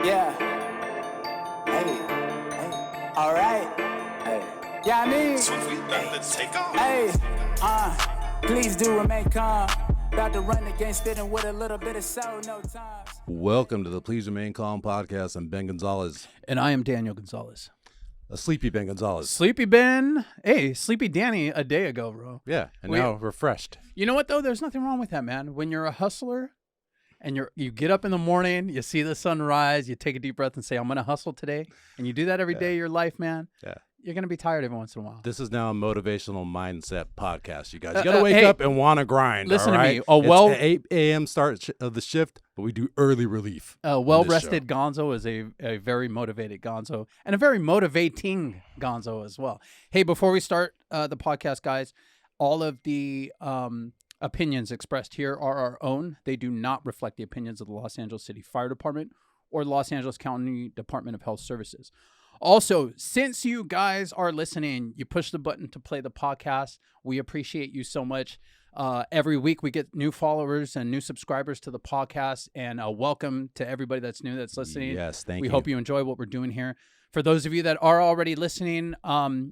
Yeah. Hey. All right. Hey. Yeah, I mean. So we about to take off. Hey. Please do remain calm. About to run against it and with a little bit of soul, no times. Welcome to the Please Remain Calm podcast. I'm Ben Gonzalez. And I am Daniel Gonzalez. A sleepy Ben Gonzalez. Sleepy Ben. Hey, Sleepy Danny a day ago, bro. Yeah, and now refreshed. You know what, though? There's nothing wrong with that, man. When you're a hustler and you get up in the morning, you see the sunrise, you take a deep breath and say, I'm going to hustle today. And you do that every day of your life, man. Yeah. You're going to be tired every once in a while. This is now a motivational mindset podcast, you guys. You got to wake up and want to grind, listen all right? to me. It's 8 a.m. start of the shift, but we do early relief. A well-rested Gonzo is a very motivated Gonzo and a very motivating Gonzo as well. Hey, before we start the podcast, guys, all of the opinions expressed here are our own. They do not reflect the opinions of the Los Angeles City Fire Department or the Los Angeles County Department of Health Services. Also, since you guys are listening, you push the button to play the podcast. We appreciate you so much. Every week we get new followers and new subscribers to the podcast, and welcome to everybody that's new that's listening. Yes, thank you. We hope you enjoy what we're doing here. For those of you that are already listening,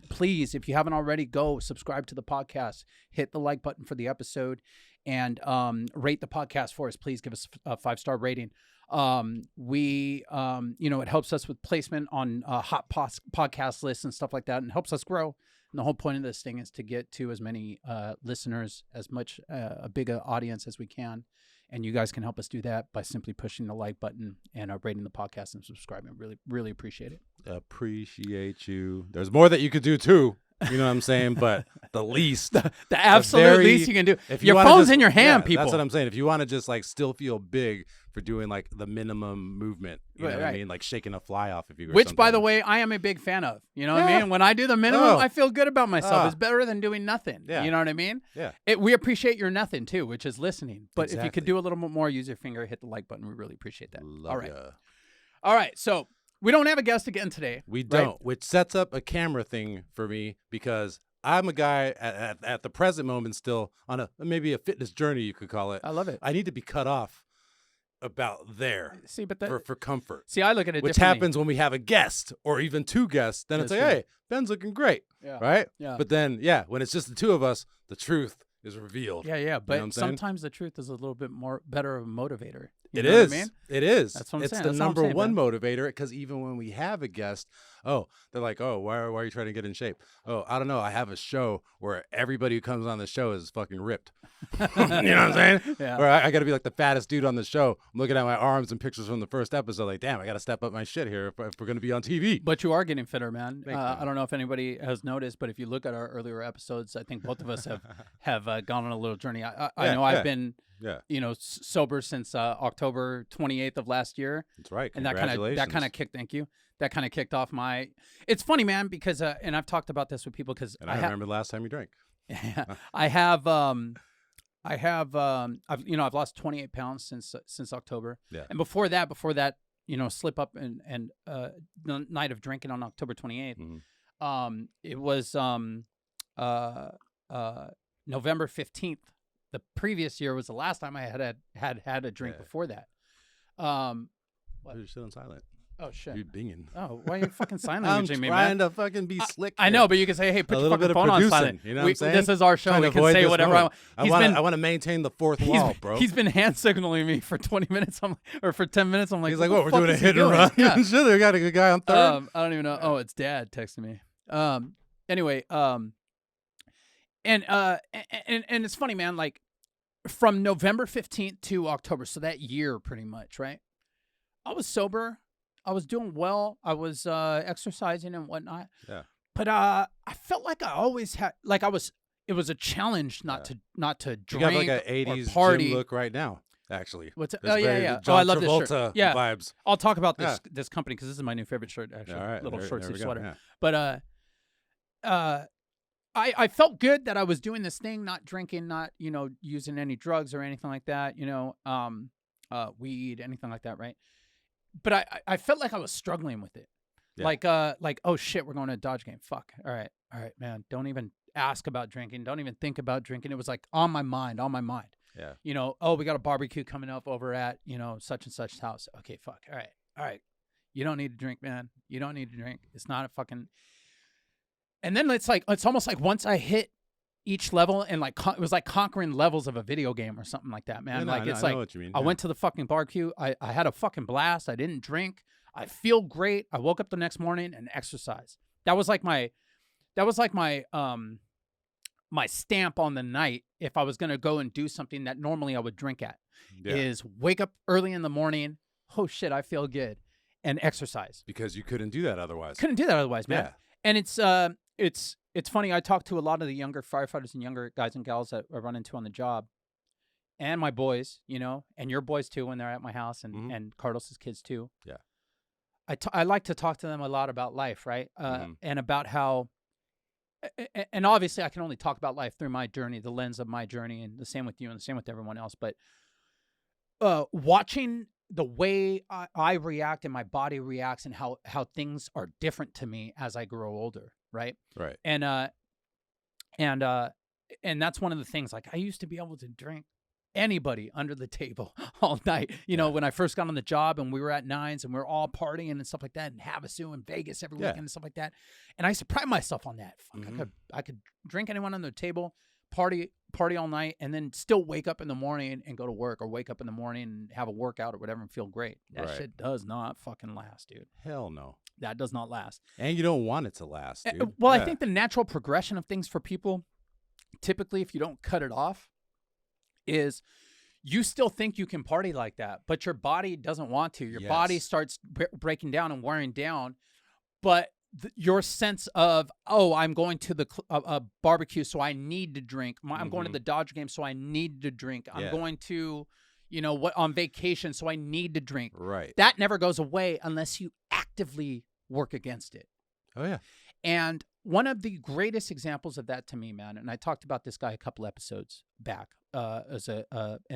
please, if you haven't already, go subscribe to the podcast. Hit the like button for the episode and rate the podcast for us. Please give us a 5-star rating. It helps us with placement on hot podcast lists and stuff like that, and helps us grow. And the whole point of this thing is to get to as many listeners, as much a bigger audience as we can. And you guys can help us do that by simply pushing the like button and rating the podcast and subscribing. Really, really appreciate it. Appreciate you. There's more that you could do too. You know what I'm saying? But the least. the absolute least you can do. If your phone's in your hand, people. That's what I'm saying. If you want to just like still feel big for doing like the minimum movement, you know what I mean? Like shaking a fly off if you go. Which, by the way, I am a big fan of. You know what I mean? When I do the minimum, I feel good about myself. It's better than doing nothing. Yeah. You know what I mean? Yeah. We appreciate your nothing too, which is listening. But Exactly. if you could do a little bit more, use your finger, hit the like button. We really appreciate that. Love All right. ya. All right. So we don't have a guest again today. We don't, which sets up a camera thing for me because I'm a guy at the present moment still on maybe a fitness journey, you could call it. I love it. I need to be cut off about there. See, but for comfort. See, I look at it which differently. happens when we have a guest or even two guests. Then it's like, hey, Ben's looking great, right? Yeah. But then, when it's just the two of us, the truth is revealed. Yeah. But You know what I'm saying? sometimes the truth is a little bit more better of a motivator. It is. What I mean? It is. That's what I'm it's saying. the That's what I'm number saying, one man. motivator because even when we have a guest, they're like, why are you trying to get in shape? Oh, I don't know. I have a show where everybody who comes on the show is fucking ripped. You know what I'm saying? Yeah. Or I got to be like the fattest dude on the show. I'm looking at my arms and pictures from the first episode. Like, damn, I got to step up my shit here if we're going to be on TV. But you are getting fitter, man. Thank you. I don't know if anybody has noticed, but if you look at our earlier episodes, I think both of us have gone on a little journey. I know I've been sober since October 28th of last year. That's right. And Congratulations. that kind of kicked. Thank you. That kind of kicked off my. It's funny, man, because and I've talked about this with people because And I remember the last time you drank. I've lost 28 pounds since October. Yeah. And before that, slip up and the night of drinking on October 28th. Mm-hmm. It was November 15th. The previous year was the last time I had a drink before that. What? You're still silent. Oh shit! You're binging. Oh, why are you fucking silent? I'm me, trying man? to fucking be slick. I know, but you can say, "Hey, put your fucking phone on silent." You know what I'm saying? This is our show. Trying We to can avoid say this whatever moment. I want. I want to maintain the fourth wall, bro. He's been hand signaling me for 20 minutes. Or for 10 minutes. I'm like, he's like, what "What? We're doing a hit and run." Yeah. Shit, they got a good guy on third. I don't even know. Oh, it's Dad texting me. Anyway, and it's funny, man. Like from November 15th to October, so that year, pretty much, right? I was sober. I was doing well. I was exercising and whatnot. Yeah. But I felt like I always had, like it was a challenge not to drink You got like an 80s or party. gym look right now, actually. What's it? It's Oh, yeah, very yeah. John I love Travolta this shirt. Yeah. vibes. I'll talk about this company because this is my new favorite shirt, actually. All right. Little short sleeve there we sweater. go. But I felt good that I was doing this thing, not drinking, not, using any drugs or anything like that, weed, anything like that, right? But I felt like I was struggling with it. Yeah. Like, oh shit, we're going to a Dodge game. Fuck. All right, man. Don't even ask about drinking. Don't even think about drinking. It was like on my mind. Yeah. Oh, we got a barbecue coming up over at, such and such house. Okay, fuck. All right. You don't need to drink, man. You don't need to drink. It's not a fucking. And then it's almost like once I hit each level and like it was like conquering levels of a video game or something like that, man. Yeah, no, like I know- it's I like know what you mean. I Yeah. went to the fucking barbecue. I had a fucking blast. I didn't drink. I feel great. I woke up the next morning and exercised. That was like my my stamp on the night if I was gonna go and do something that normally I would drink at. Yeah. Is wake up early in the morning. Oh shit, I feel good, and exercise. Because you couldn't do that otherwise. Couldn't do that otherwise, man. Yeah. And it's funny. I talk to a lot of the younger firefighters and younger guys and gals that I run into on the job, and my boys, you know, and your boys too when they're at my house, and Mhm. and Carlos's kids too. Yeah. I like to talk to them a lot about life, right? Mhm. And about how, and obviously I can only talk about life through my journey, the lens of my journey, and the same with you, and the same with everyone else. But watching the way I react and my body reacts, and how things are different to me as I grow older, right? Right. And that's one of the things. Like I used to be able to drink anybody under the table all night. You know, when I first got on the job and we were at Nines and we were all partying and stuff like that, and Havasu and Vegas every weekend and stuff like that. And I used to pride myself on that. Fuck, I could drink anyone on the table, party all night, and then still wake up in the morning and go to work, or wake up in the morning and have a workout or whatever and feel great. That Right. shit does not fucking last, dude. Hell no. That does not last. And you don't want it to last, dude. Well, Yeah. I think the natural progression of things for people, typically, if you don't cut it off, is you still think you can party like that, but your body doesn't want to. Your body Yes. starts breaking down and wearing down, but your sense of, oh, I'm going to the barbecue, so I need to drink. I'm going to the Dodger game, so I need to drink. I'm Yeah. going to, you know, on vacation, so I need to drink. Right. That never goes away unless you actively work against it. Oh, yeah. And one of the greatest examples of that to me, man, and I talked about this guy a couple episodes back, as an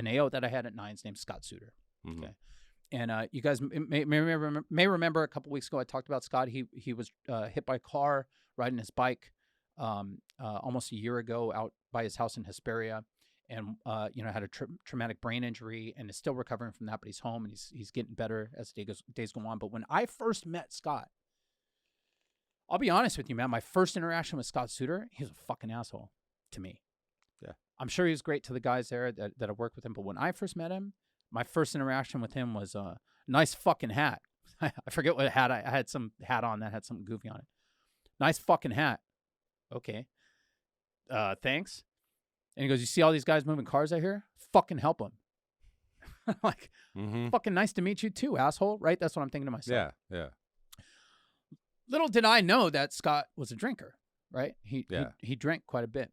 AO that I had at Nines named Scott Suter. Mhm. Okay. And you guys may remember a couple weeks ago I talked about Scott. He was hit by a car riding his bike almost a year ago out by his house in Hesperia, and you know, had a traumatic brain injury and is still recovering from that. But he's home and he's getting better as days go on. But when I first met Scott, I'll be honest with you, man. My first interaction with Scott Suter, he was a fucking asshole to me. Yeah. I'm sure he was great to the guys there that I worked with him. But when I first met him, my first interaction with him was a nice fucking hat. I forget what hat I had, some hat on that had something goofy on it. Nice fucking hat. Okay. Thanks. And he goes, you see all these guys moving cars out here? Fucking help them. Like, fucking nice to meet you too, asshole. Right? That's what I'm thinking to myself. Yeah. Yeah. Little did I know that Scott was a drinker, right? He drank quite a bit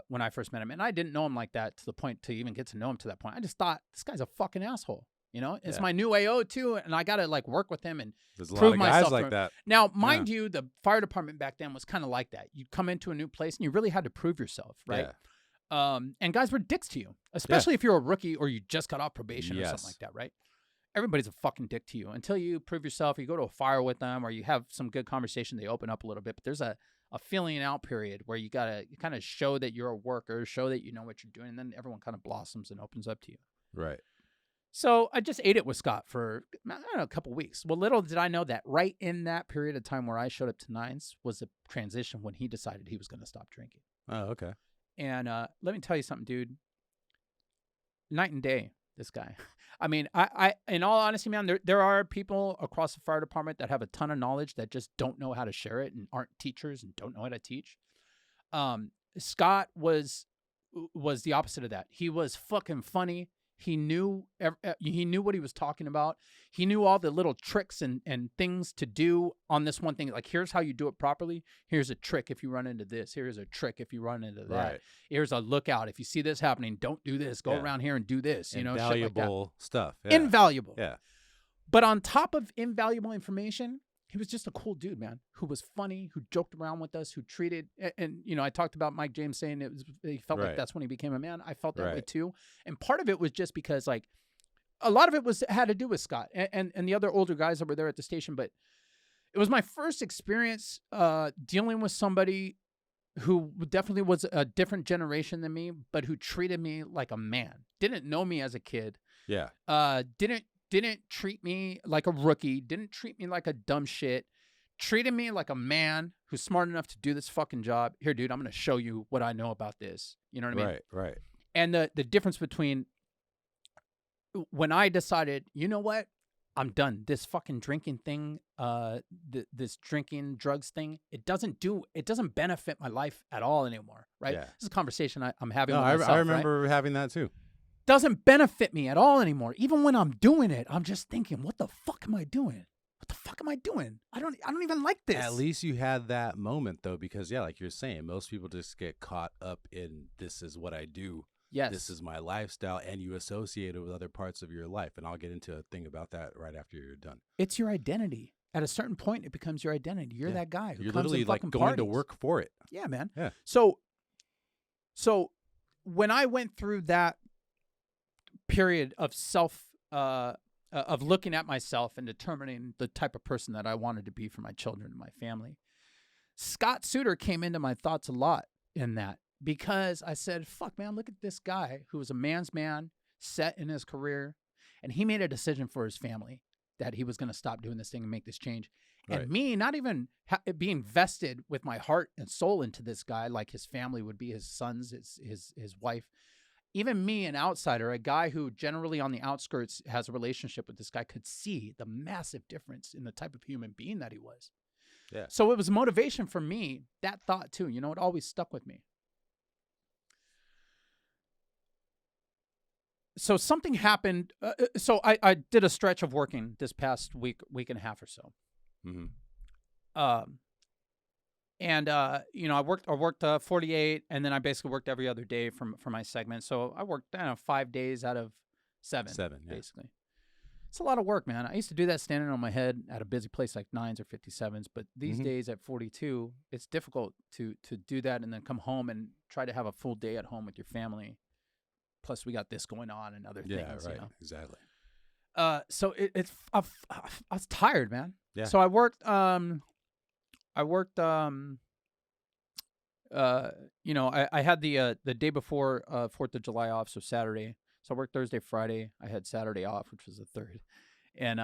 when I first met him. And I didn't know him like that to the point to even get to know him to that point. I just thought, this guy's a fucking asshole. You know, it's my new AO too, and I got to like work with him and There's a prove lot of guys myself like that. Now, mind you, the fire department back then was kind of like that. You'd come into a new place and you really had to prove yourself, right? Yeah. And guys were dicks to you, especially if you're a rookie or you just got off probation or something like that, right? Everybody's a fucking dick to you until you prove yourself. You go to a fire with them or you have some good conversation. They open up a little bit, but there's a feeling out period where you got to kind of show that you're a worker, show that you know what you're doing, and then everyone kind of blossoms and opens up to you. Right. So I just ate it with Scott for, I don't know, a couple weeks. Well, little did I know that right in that period of time where I showed up to Nines was the transition when he decided he was going to stop drinking. Oh, okay. And let me tell you something, dude. Night and day, this guy. I mean, I in all honesty, man, there are people across the fire department that have a ton of knowledge that just don't know how to share it and aren't teachers and don't know how to teach. Scott was the opposite of that. He was fucking funny. He knew what he was talking about. He knew all the little tricks and things to do on this one thing. Like, here's how you do it properly. Here's a trick if you run into this. Here's a trick if you run into that. Right. Here's a lookout. If you see this happening, don't do this. Go around here and do this. You know, shit like that. Invaluable stuff. Yeah. Invaluable. Yeah. But on top of invaluable information, he was just a cool dude, man, who was funny, who joked around with us, who treated, and you know, I talked about Mike James saying he felt like that's when he became a man. I felt that way too. And part of it was just because, like, a lot of it had to do with Scott and the other older guys that were there at the station. But it was my first experience dealing with somebody who definitely was a different generation than me, but who treated me like a man. Didn't know me as a kid. Yeah. Didn't didn't treat me like a rookie, didn't treat me like a dumb shit, treated me like a man who's smart enough to do this fucking job. Here, dude, I'm going to show you what I know about this. You know what I mean? Right. And the difference between when I decided, you know what? I'm done. This fucking drinking thing, this drinking drugs thing, it doesn't benefit my life at all anymore, right? Yeah. This is a conversation I'm having No, with myself, I remember having that too. Doesn't benefit me at all anymore. Even when I'm doing it, I'm just thinking, what the fuck am I doing? What the fuck am I doing? I don't even like this. At least you had that moment though, because yeah, like you're saying, most people just get caught up in this is what I do. Yes. This is my lifestyle, and you associate it with other parts of your life. And I'll get into a thing about that right after you're done. It's your identity. At a certain point, it becomes your identity. You're that guy who you're comes literally and like fucking going parties. to work for it. Yeah, man. Yeah. So when I went through that period of of looking at myself and determining the type of person that I wanted to be for my children and my family, Scott Suiter came into my thoughts a lot in that, because I said, fuck, man, look at this guy who was a man's man, set in his career, and he made a decision for his family that he was going to stop doing this thing and make this change. Right. And me not even being vested with my heart and soul into this guy, like his family would be, his sons, his wife. Even me, an outsider, a guy who generally on the outskirts has a relationship with this guy, could see the massive difference in the type of human being that he was. Yeah. So it was motivation for me, that thought too. You know, it always stuck with me. So something happened. So I did a stretch of working this past week and a half or so. Mm-hmm. I worked 48, and then I basically worked every other day for my segment. So I worked 5 days out of 7. Yeah. Basically. It's a lot of work, man. I used to do that standing on my head at a busy place like 9s or 57s, but these days at 42, it's difficult to do that and then come home and try to have a full day at home with your family. Plus, we got this going on and other things. Yeah, right. You know? Exactly. So I was tired, man. Yeah. So I worked. I had the day before 4th of July off, so Saturday. So I worked Thursday, Friday. I had Saturday off, which was the 3rd. And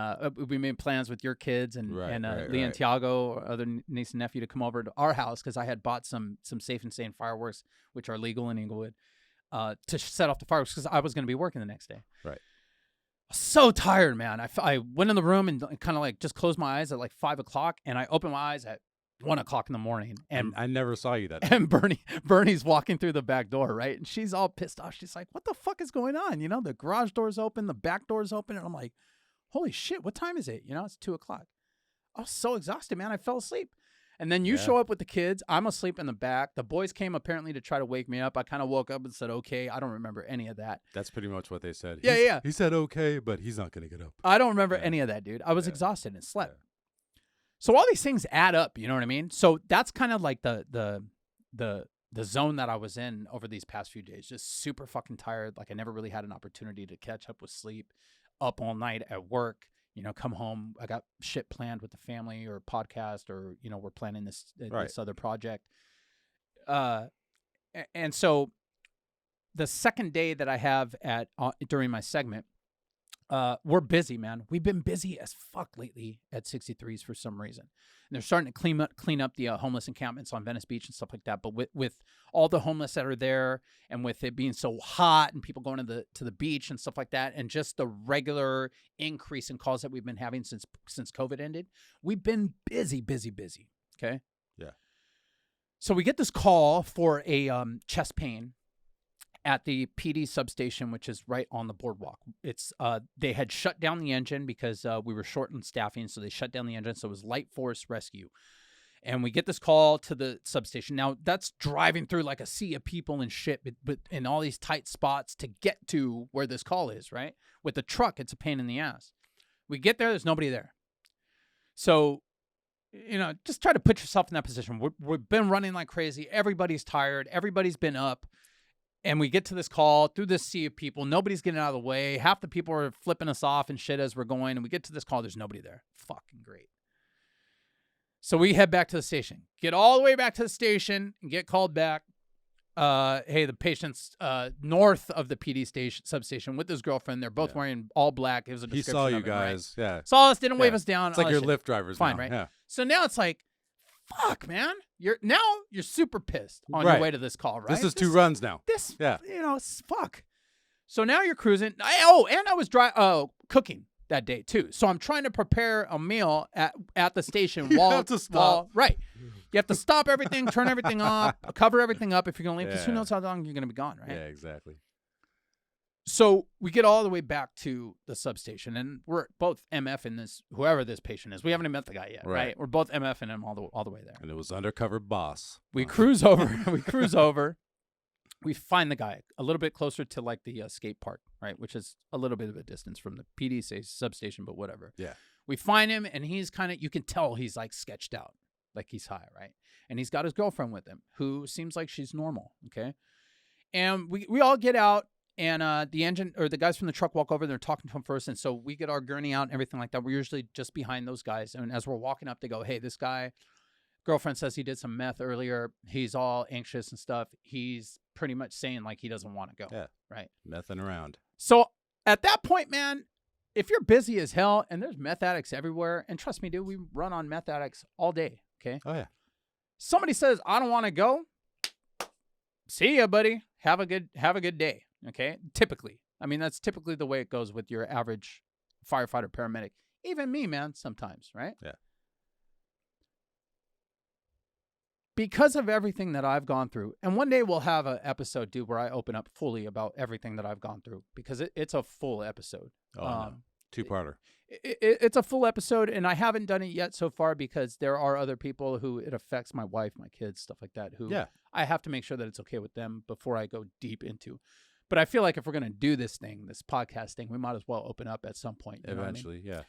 we made plans with your kids and Lee and Tiago, our other niece and nephew, to come over to our house because I had bought some Safe and Sane fireworks, which are legal in Inglewood, to set off the fireworks because I was going to be working the next day. Right. So tired, man. I went in the room and kind of like just closed my eyes at like 5 o'clock, and I opened my eyes at 1 o'clock in the morning. And I never saw you that day. And Bernie's walking through the back door, right? And she's all pissed off. She's like, what the fuck is going on? You know, the garage door's open, the back door's open. And I'm like, holy shit, what time is it? You know, it's 2 o'clock. I was so exhausted, man. I fell asleep. And then you show up with the kids. I'm asleep in the back. The boys came apparently to try to wake me up. I kind of woke up and said, okay. I don't remember any of that. That's pretty much what they said. Yeah. He said okay, but he's not going to get up. I don't remember any of that, dude. I was exhausted and slept. Yeah. So all these things add up, you know what I mean? So that's kind of like the zone that I was in over these past few days. Just super fucking tired. Like I never really had an opportunity to catch up with sleep. Up all night at work. You know, come home. I got shit planned with the family or podcast, or you know, we're planning this other project. And so the second day that I have during my segment, we're busy, man. We've been busy as fuck lately at 63s for some reason. And they're starting to clean up the homeless encampments on Venice Beach and stuff like that. But with all the homeless that are there, and with it being so hot and people going to the beach and stuff like that, and just the regular increase in calls that we've been having since COVID ended, we've been busy. Okay. Yeah. So we get this call for a chest pain at the PD substation, which is right on the boardwalk. It's they had shut down the engine because we were short on staffing, so they shut down the engine. So it was light force rescue. And we get this call to the substation. Now, that's driving through like a sea of people and shit, but in all these tight spots to get to where this call is, right? With the truck, it's a pain in the ass. We get there, there's nobody there. So, you know, just try to put yourself in that position. We've been running like crazy. Everybody's tired. Everybody's been up. And we get to this call through this sea of people. Nobody's getting out of the way. Half the people are flipping us off and shit as we're going. And we get to this call. There's nobody there. Fucking great. So we head back to the station. Get all the way back to the station and get called back. hey, the patient's north of the PD station substation with his girlfriend. They're both wearing all black. It was a He description saw you of it, right? guys. Yeah. Saw us, didn't wave us down. It's like all your that shit. Lyft drivers. Fine, now. right? Yeah. So now it's like, fuck, man. You're super pissed on Right. your way to this call, right? This is 2 runs now. This, Yeah. fuck. So now you're cruising. And I was cooking that day too. So I'm trying to prepare a meal at the station You while have to stop. right. You have to stop everything, turn everything off, cover everything up if you're gonna leave, because who Yeah. knows how long you're gonna be gone, right? Yeah, exactly. So we get all the way back to the substation, and we're both MF-ing this, whoever this patient is. We haven't even met the guy yet, right? We're both MF-ing him all the way there. And it was undercover boss. We cruise over. We find the guy a little bit closer to like the skate park, right? Which is a little bit of a distance from the PD substation, but whatever. Yeah. We find him, and he's you can tell he's like sketched out, like he's high, right? And he's got his girlfriend with him, who seems like she's normal, okay? And we all get out, and the guys from the truck walk over, and they're talking to him first, and so we get our gurney out and everything like that. We're usually just behind those guys, and as we're walking up, they go, hey, this guy, girlfriend says he did some meth earlier. He's all anxious and stuff. He's pretty much saying like he doesn't want to go. Yeah. Right. Messing around. So at that point, man, if you're busy as hell and there's meth addicts everywhere, and trust me, dude, we run on meth addicts all day. Okay. Oh yeah. Somebody says, I don't want to go. See ya, buddy. Have a good day. Okay. Typically. I mean, that's typically the way it goes with your average firefighter, paramedic. Even me, man, sometimes, right? Yeah. Because of everything that I've gone through, and one day we'll have an episode, dude, where I open up fully about everything that I've gone through, because it's a full episode. Oh, no. 2-parter. It's a full episode, and I haven't done it yet so far because there are other people who it affects, my wife, my kids, stuff like that, who I have to make sure that it's okay with them before I go deep into. But I feel like if we're going to do this podcast thing, we might as well open up at some point. Eventually, yeah.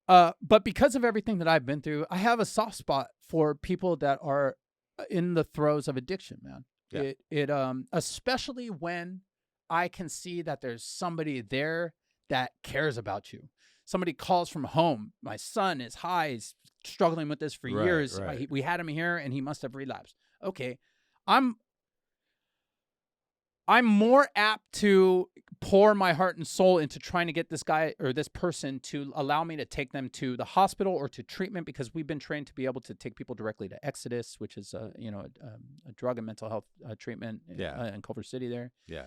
But because of everything that I've been through, I have a soft spot for people that are in the throes of addiction, man. Yeah. It especially when I can see that there's somebody there that cares about you. Somebody calls from home. My son is high. He's struggling with this for years. Right. We had him here, and he must have relapsed. Okay, I'm more apt to pour my heart and soul into trying to get this guy or this person to allow me to take them to the hospital or to treatment, because we've been trained to be able to take people directly to Exodus, which is a drug and mental health treatment in Culver City there. Yeah.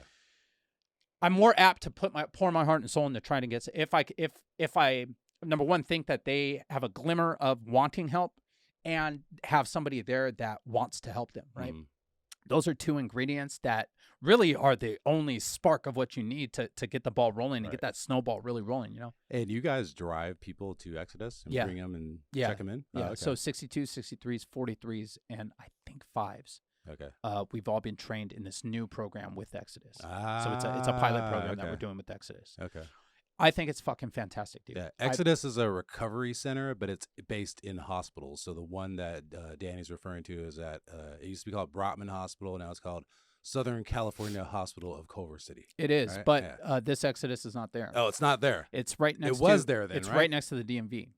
I'm more apt to pour my heart and soul into trying to get, if I number one, think that they have a glimmer of wanting help and have somebody there that wants to help them, right? Mm-hmm. Those are 2 ingredients that really are the only spark of what you need to get the ball rolling and get that snowball really rolling, you know? Hey, do you guys drive people to Exodus and bring them and check them in? Yeah, Oh, okay. so 62s, 63s, 43s, and I think 5s. Okay. We've all been trained in this new program with Exodus. So it's a pilot program that we're doing with Exodus. Okay. I think it's fucking fantastic, dude. Yeah, Exodus is a recovery center, but it's based in hospitals. So the one that Danny's referring to is at, it used to be called Brotman Hospital. Now it's called Southern California Hospital of Culver City. It is, right? but this Exodus is not there. Oh, it's not there. It's right next It was there then, It's right? right next to the DMV.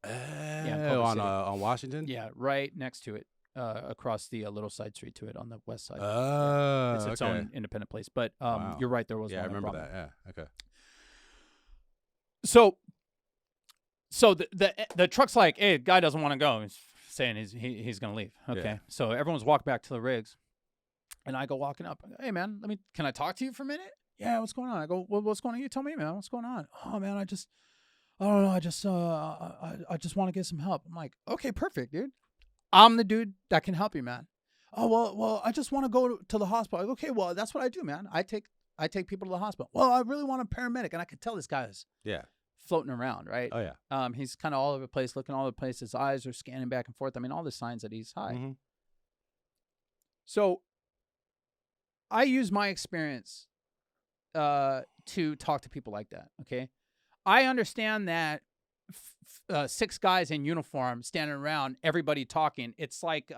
Oh, on Washington? Yeah, right next to it, across the little side street to it on the west side. Oh, it's its own independent place. But Wow. you're right, there was one. I remember Brotman. that. Yeah, okay. So the truck's like, hey, guy doesn't want to go. He's saying he's gonna leave. Okay, Yeah. so everyone's walked back to the rigs, and I go walking up. Hey man, can I talk to you for a minute? Yeah, what's going on? I go, well, what's going on? You tell me, man. What's going on? Oh man, I don't know. I just want to get some help. I'm like, okay, perfect, dude. I'm the dude that can help you, man. Oh well, I just want to go to the hospital. I go, okay, well, that's what I do, man. I take people to the hospital. Well, I really want a paramedic, and I could tell this guy's floating around, right? Oh yeah. He's kind of all over the place, looking all over the place. His eyes are scanning back and forth. I mean, all the signs that he's high. Mm-hmm. So I use my experience to talk to people like that. Okay, I understand that 6 guys in uniform standing around, everybody talking. It's like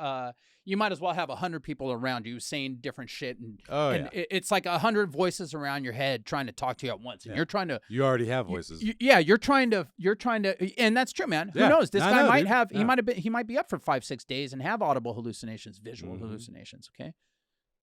you might as well have 100 people around you saying different shit, and it's like 100 voices around your head trying to talk to you at once, and you're trying to. You already have voices. You're trying to, and that's true, man. Who knows? This guy might have. Yeah. He might be up for 5-6 days and have audible hallucinations, visual hallucinations. Okay,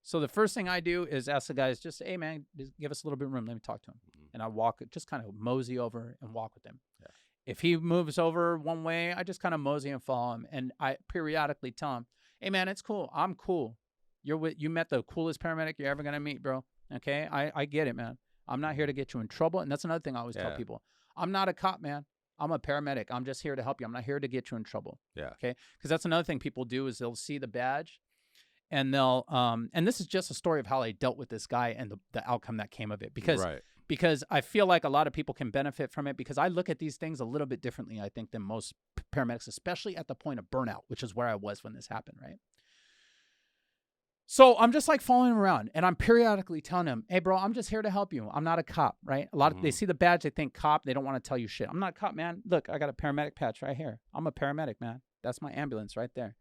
So the first thing I do is ask the guys, just, hey, man, just give us a little bit of room. Let me talk to him. And I walk, just kind of mosey over and walk with him. Yeah. If he moves over one way, I just kind of mosey and follow him. And I periodically tell him, hey, man, it's cool. I'm cool. You met the coolest paramedic you're ever going to meet, bro. Okay? I get it, man. I'm not here to get you in trouble. And that's another thing I always tell people. I'm not a cop, man. I'm a paramedic. I'm just here to help you. I'm not here to get you in trouble. Yeah. Okay? Because that's another thing people do is they'll see the badge and they'll and this is just a story of how I dealt with this guy and the outcome that came of it. Because I feel like a lot of people can benefit from it because I look at these things a little bit differently, I think, than most paramedics, especially at the point of burnout, which is where I was when this happened, right? So I'm just like following him around and I'm periodically telling him, hey, bro, I'm just here to help you. I'm not a cop, right? A lot of they see the badge, they think cop. They don't want to tell you shit. I'm not a cop, man. Look, I got a paramedic patch right here. I'm a paramedic, man. That's my ambulance right there.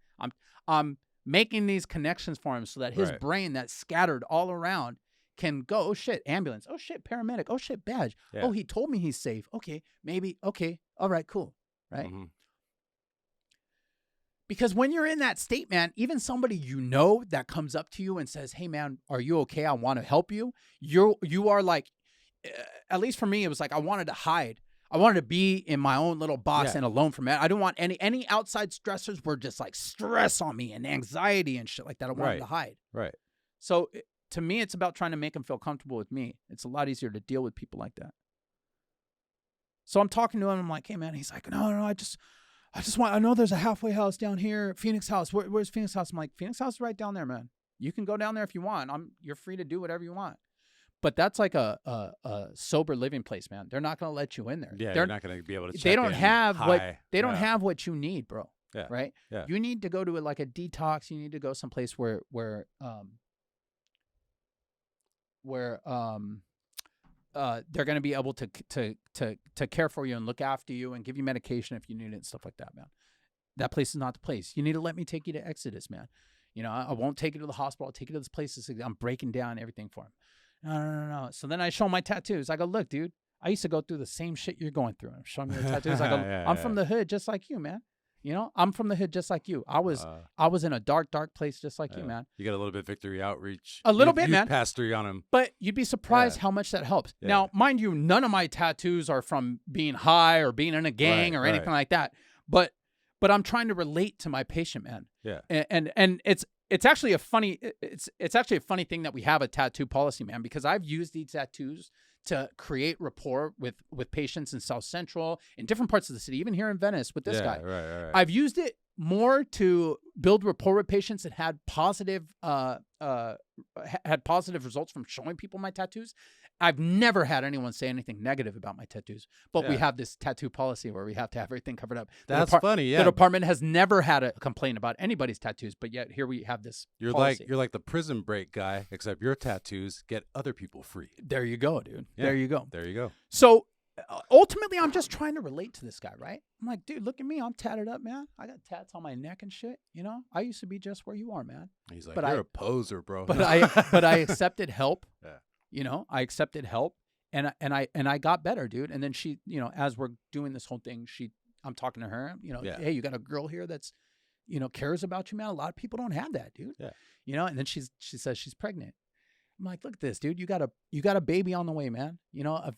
I'm making these connections for him so that his brain that's scattered all around can go, oh, shit, ambulance. Oh, shit, paramedic. Oh, shit, badge. Yeah. Oh, he told me he's safe. Okay, maybe. Okay, all right, cool, right? Because when you're in that state, man, even somebody you know that comes up to you and says, hey, man, are you okay? I want to help you. You are like, at least for me, it was like I wanted to hide. I wanted to be in my own little box and alone from it. I didn't want any outside stressors were just like stress on me and anxiety and shit like that. I wanted to hide. Right. So to me, it's about trying to make them feel comfortable with me. It's a lot easier to deal with people like that. So I'm talking to him. I'm like, hey, man. He's like, no, I know there's a halfway house down here, Phoenix House. Where's Phoenix House? I'm like, Phoenix House is right down there, man. You can go down there if you want. You're free to do whatever you want. But that's like a sober living place, man. They're not going to let you in there. Yeah, you're not going to be able to check They don't in. have Hi. they don't have what you need, bro. Yeah. Right? Yeah. You need to go to like a detox. You need to go someplace where they're going to be able to care for you and look after you and give you medication if you need it and stuff like that, man. That place is not the place. You need to let me take you to Exodus, man. You know, I won't take you to the hospital. I'll take you to this place. I'm breaking down everything for him. No. So then I show him my tattoos. I go, look, dude, I used to go through the same shit you're going through. I'm showing me the tattoos. I go, I'm from the hood just like you, man. You know, I'm from the hood just like you. I was in a dark place just like you, man. You got a little bit of victory outreach. A little bit, man. Passed through on him. But you'd be surprised how much that helps. Yeah. Now, mind you, none of my tattoos are from being high or being in a gang or anything like that. But I'm trying to relate to my patient, man. Yeah. And it's actually a funny thing that we have a tattoo policy, man, because I've used these tattoos to create rapport with patients in South Central, in different parts of the city, even here in Venice with this guy. Right. I've used it more to build rapport with patients and had positive results from showing people my tattoos. I've never had anyone say anything negative about my tattoos, but we have this tattoo policy where we have to have everything covered up. That's funny. Yeah. The department has never had a complaint about anybody's tattoos, but yet here we have this policy. You're like the prison break guy, except your tattoos get other people free. There you go, dude. Yeah. There you go. There you go. So ultimately, I'm just trying to relate to this guy, right? I'm like, dude, look at me. I'm tatted up, man. I got tats on my neck and shit. You know, I used to be just where you are, man. He's like, you're a poser, bro. But I accepted help. Yeah. You know, I accepted help and I got better, dude. And then she, you know, as we're doing this whole thing, I'm talking to her, you know, hey, you got a girl here that's, you know, cares about you, man. A lot of people don't have that, dude. Yeah. You know, and then she says she's pregnant. I'm like, look at this, dude. You got a baby on the way, man. You know,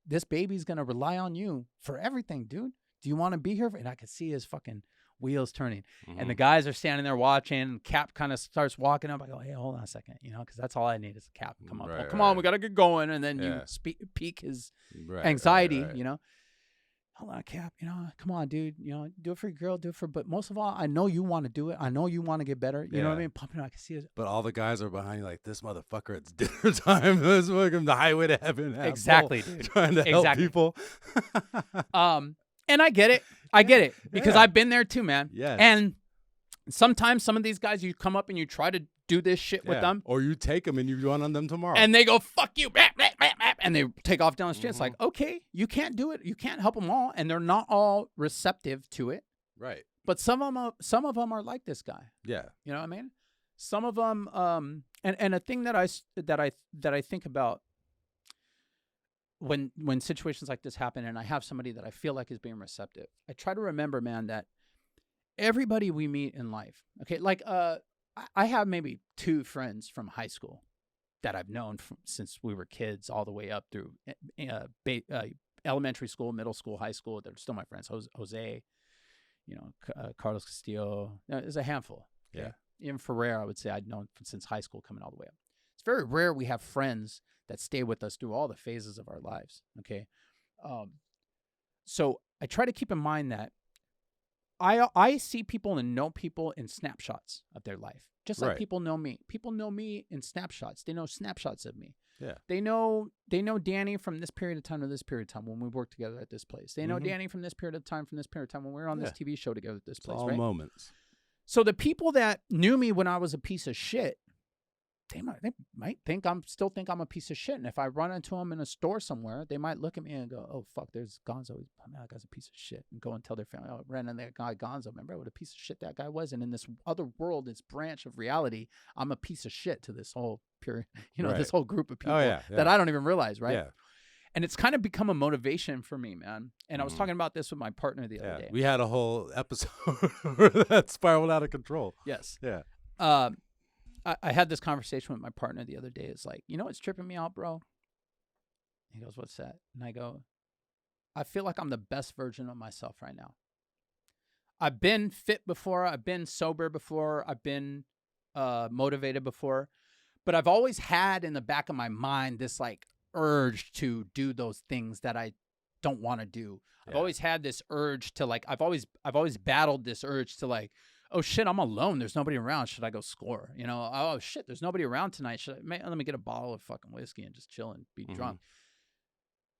this baby's going to rely on you for everything, dude. Do you want to be here? And I could see his fucking wheels turning. And the guys are standing there watching. Cap kind of starts walking up. I go, hey, hold on a second, you know, because that's all I need is a Cap. Come on, come on, we got to get going. And then you pique his anxiety, you know. Hold on, Cap, you know, come on, dude, you know, do it for your girl, but most of all, I know you want to do it. I know you want to get better. You know what I mean? Pumping, I can see it. But all the guys are behind you like, this motherfucker, it's dinner time. This is fucking the highway to heaven. Exactly, dude. Trying to help people. And I get it because I've been there too, man. Yes. And sometimes some of these guys, you come up and you try to do this shit with them. Or you take them and you run on them tomorrow. And they go, fuck you. And they take off down the street. It's like, okay, you can't do it. You can't help them all. And they're not all receptive to it. Right. But some of them are like this guy. Yeah. You know what I mean? Some of them, and a thing that I think about when situations like this happen and I have somebody that I feel like is being receptive, I try to remember, man, that everybody we meet in life, okay, like I have maybe 2 friends from high school that I've known since we were kids all the way up through elementary school, middle school, high school. They're still my friends. Jose, Carlos Castillo. There's a handful. Okay? Yeah. Even Ferrer, I would say I'd known since high school coming all the way up. It's very rare we have friends that stay with us through all the phases of our lives. Okay. So I try to keep in mind that I see people and know people in snapshots of their life. Just like people know me. People know me in snapshots. They know snapshots of me. Yeah. They know Danny from this period of time to this period of time when we worked together at this place. They know Danny from this period of time from this period of time when we were on this TV show together at this place. All right? moments. So the people that knew me when I was a piece of shit, they might still think I'm a piece of shit. And if I run into them in a store somewhere, they might look at me and go, "Oh fuck, there's Gonzo. Man, that guy's a piece of shit." And go and tell their family, "Oh, ran into that guy Gonzo. Remember what a piece of shit that guy was." And in this other world, this branch of reality, I'm a piece of shit to this whole period, this whole group of people that I don't even realize, right? Yeah. And it's kind of become a motivation for me, man. And I was talking about this with my partner the other day. We had a whole episode where that spiraled out of control. Yes. Yeah. I had this conversation with my partner the other day. It's like, what's tripping me out, bro? He goes, "What's that?" And I go, "I feel like I'm the best version of myself right now. I've been fit before. I've been sober before. I've been motivated before. But I've always had in the back of my mind this like urge to do those things that I don't want to do. I've always had this urge to like, I've always battled this urge to like, oh shit, I'm alone. There's nobody around. Should I go score? Oh shit, there's nobody around tonight. Let me get a bottle of fucking whiskey and just chill and be drunk.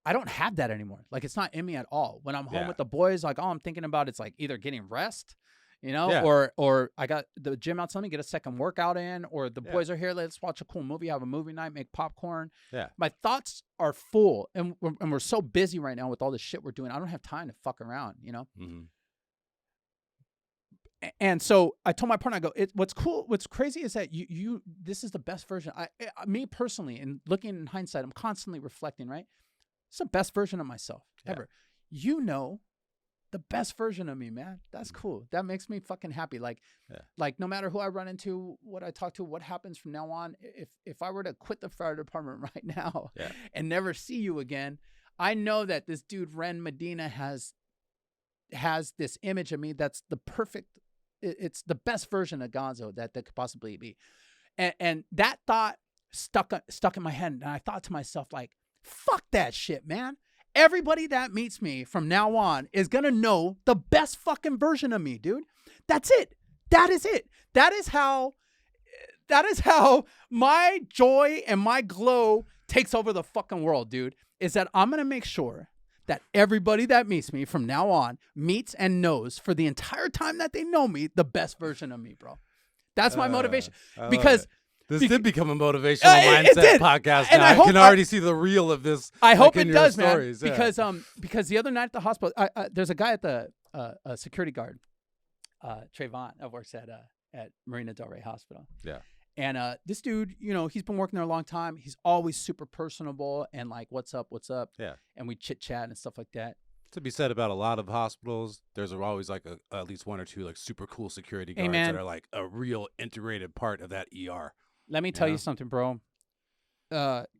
I don't have that anymore. Like it's not in me at all. When I'm home with the boys, like all I'm thinking about it's like either getting rest, or I got the gym outside, let me get a second workout in, or the boys are here, let's watch a cool movie, have a movie night, make popcorn. Yeah. My thoughts are full, and we're so busy right now with all the shit we're doing. I don't have time to fuck around, And so I told my partner, I go, what's crazy is that you this is the best version. Me personally, and looking in hindsight, I'm constantly reflecting, right? It's the best version of myself ever. The best version of me, man. That's cool. That makes me fucking happy. Like no matter who I run into, what I talk to, what happens from now on, if I were to quit the fire department right now and never see you again, I know that this dude, Ren Medina, has this image of me that's the perfect, it's the best version of Gonzo that could possibly be. And that thought stuck in my head. And I thought to myself, like, fuck that shit, man. Everybody that meets me from now on is going to know the best fucking version of me, dude. That's it. That is it. That is how my joy and my glow takes over the fucking world, dude, is that I'm going to make sure that everybody that meets me from now on meets and knows for the entire time that they know me, the best version of me, bro. That's my motivation. Because this did become a motivational mindset podcast. And I can already see the reel of this. I hope it does, stories. Man. Because the other night at the hospital, there's a guy at the security guard, Trayvon, that works at Marina Del Rey Hospital. Yeah. And this dude, he's been working there a long time. He's always super personable and like, what's up? Yeah. And we chit chat and stuff like that. To be said about a lot of hospitals, there's always like at least one or two like super cool security guards that are like a real integrated part of that ER. Let me tell you something, bro.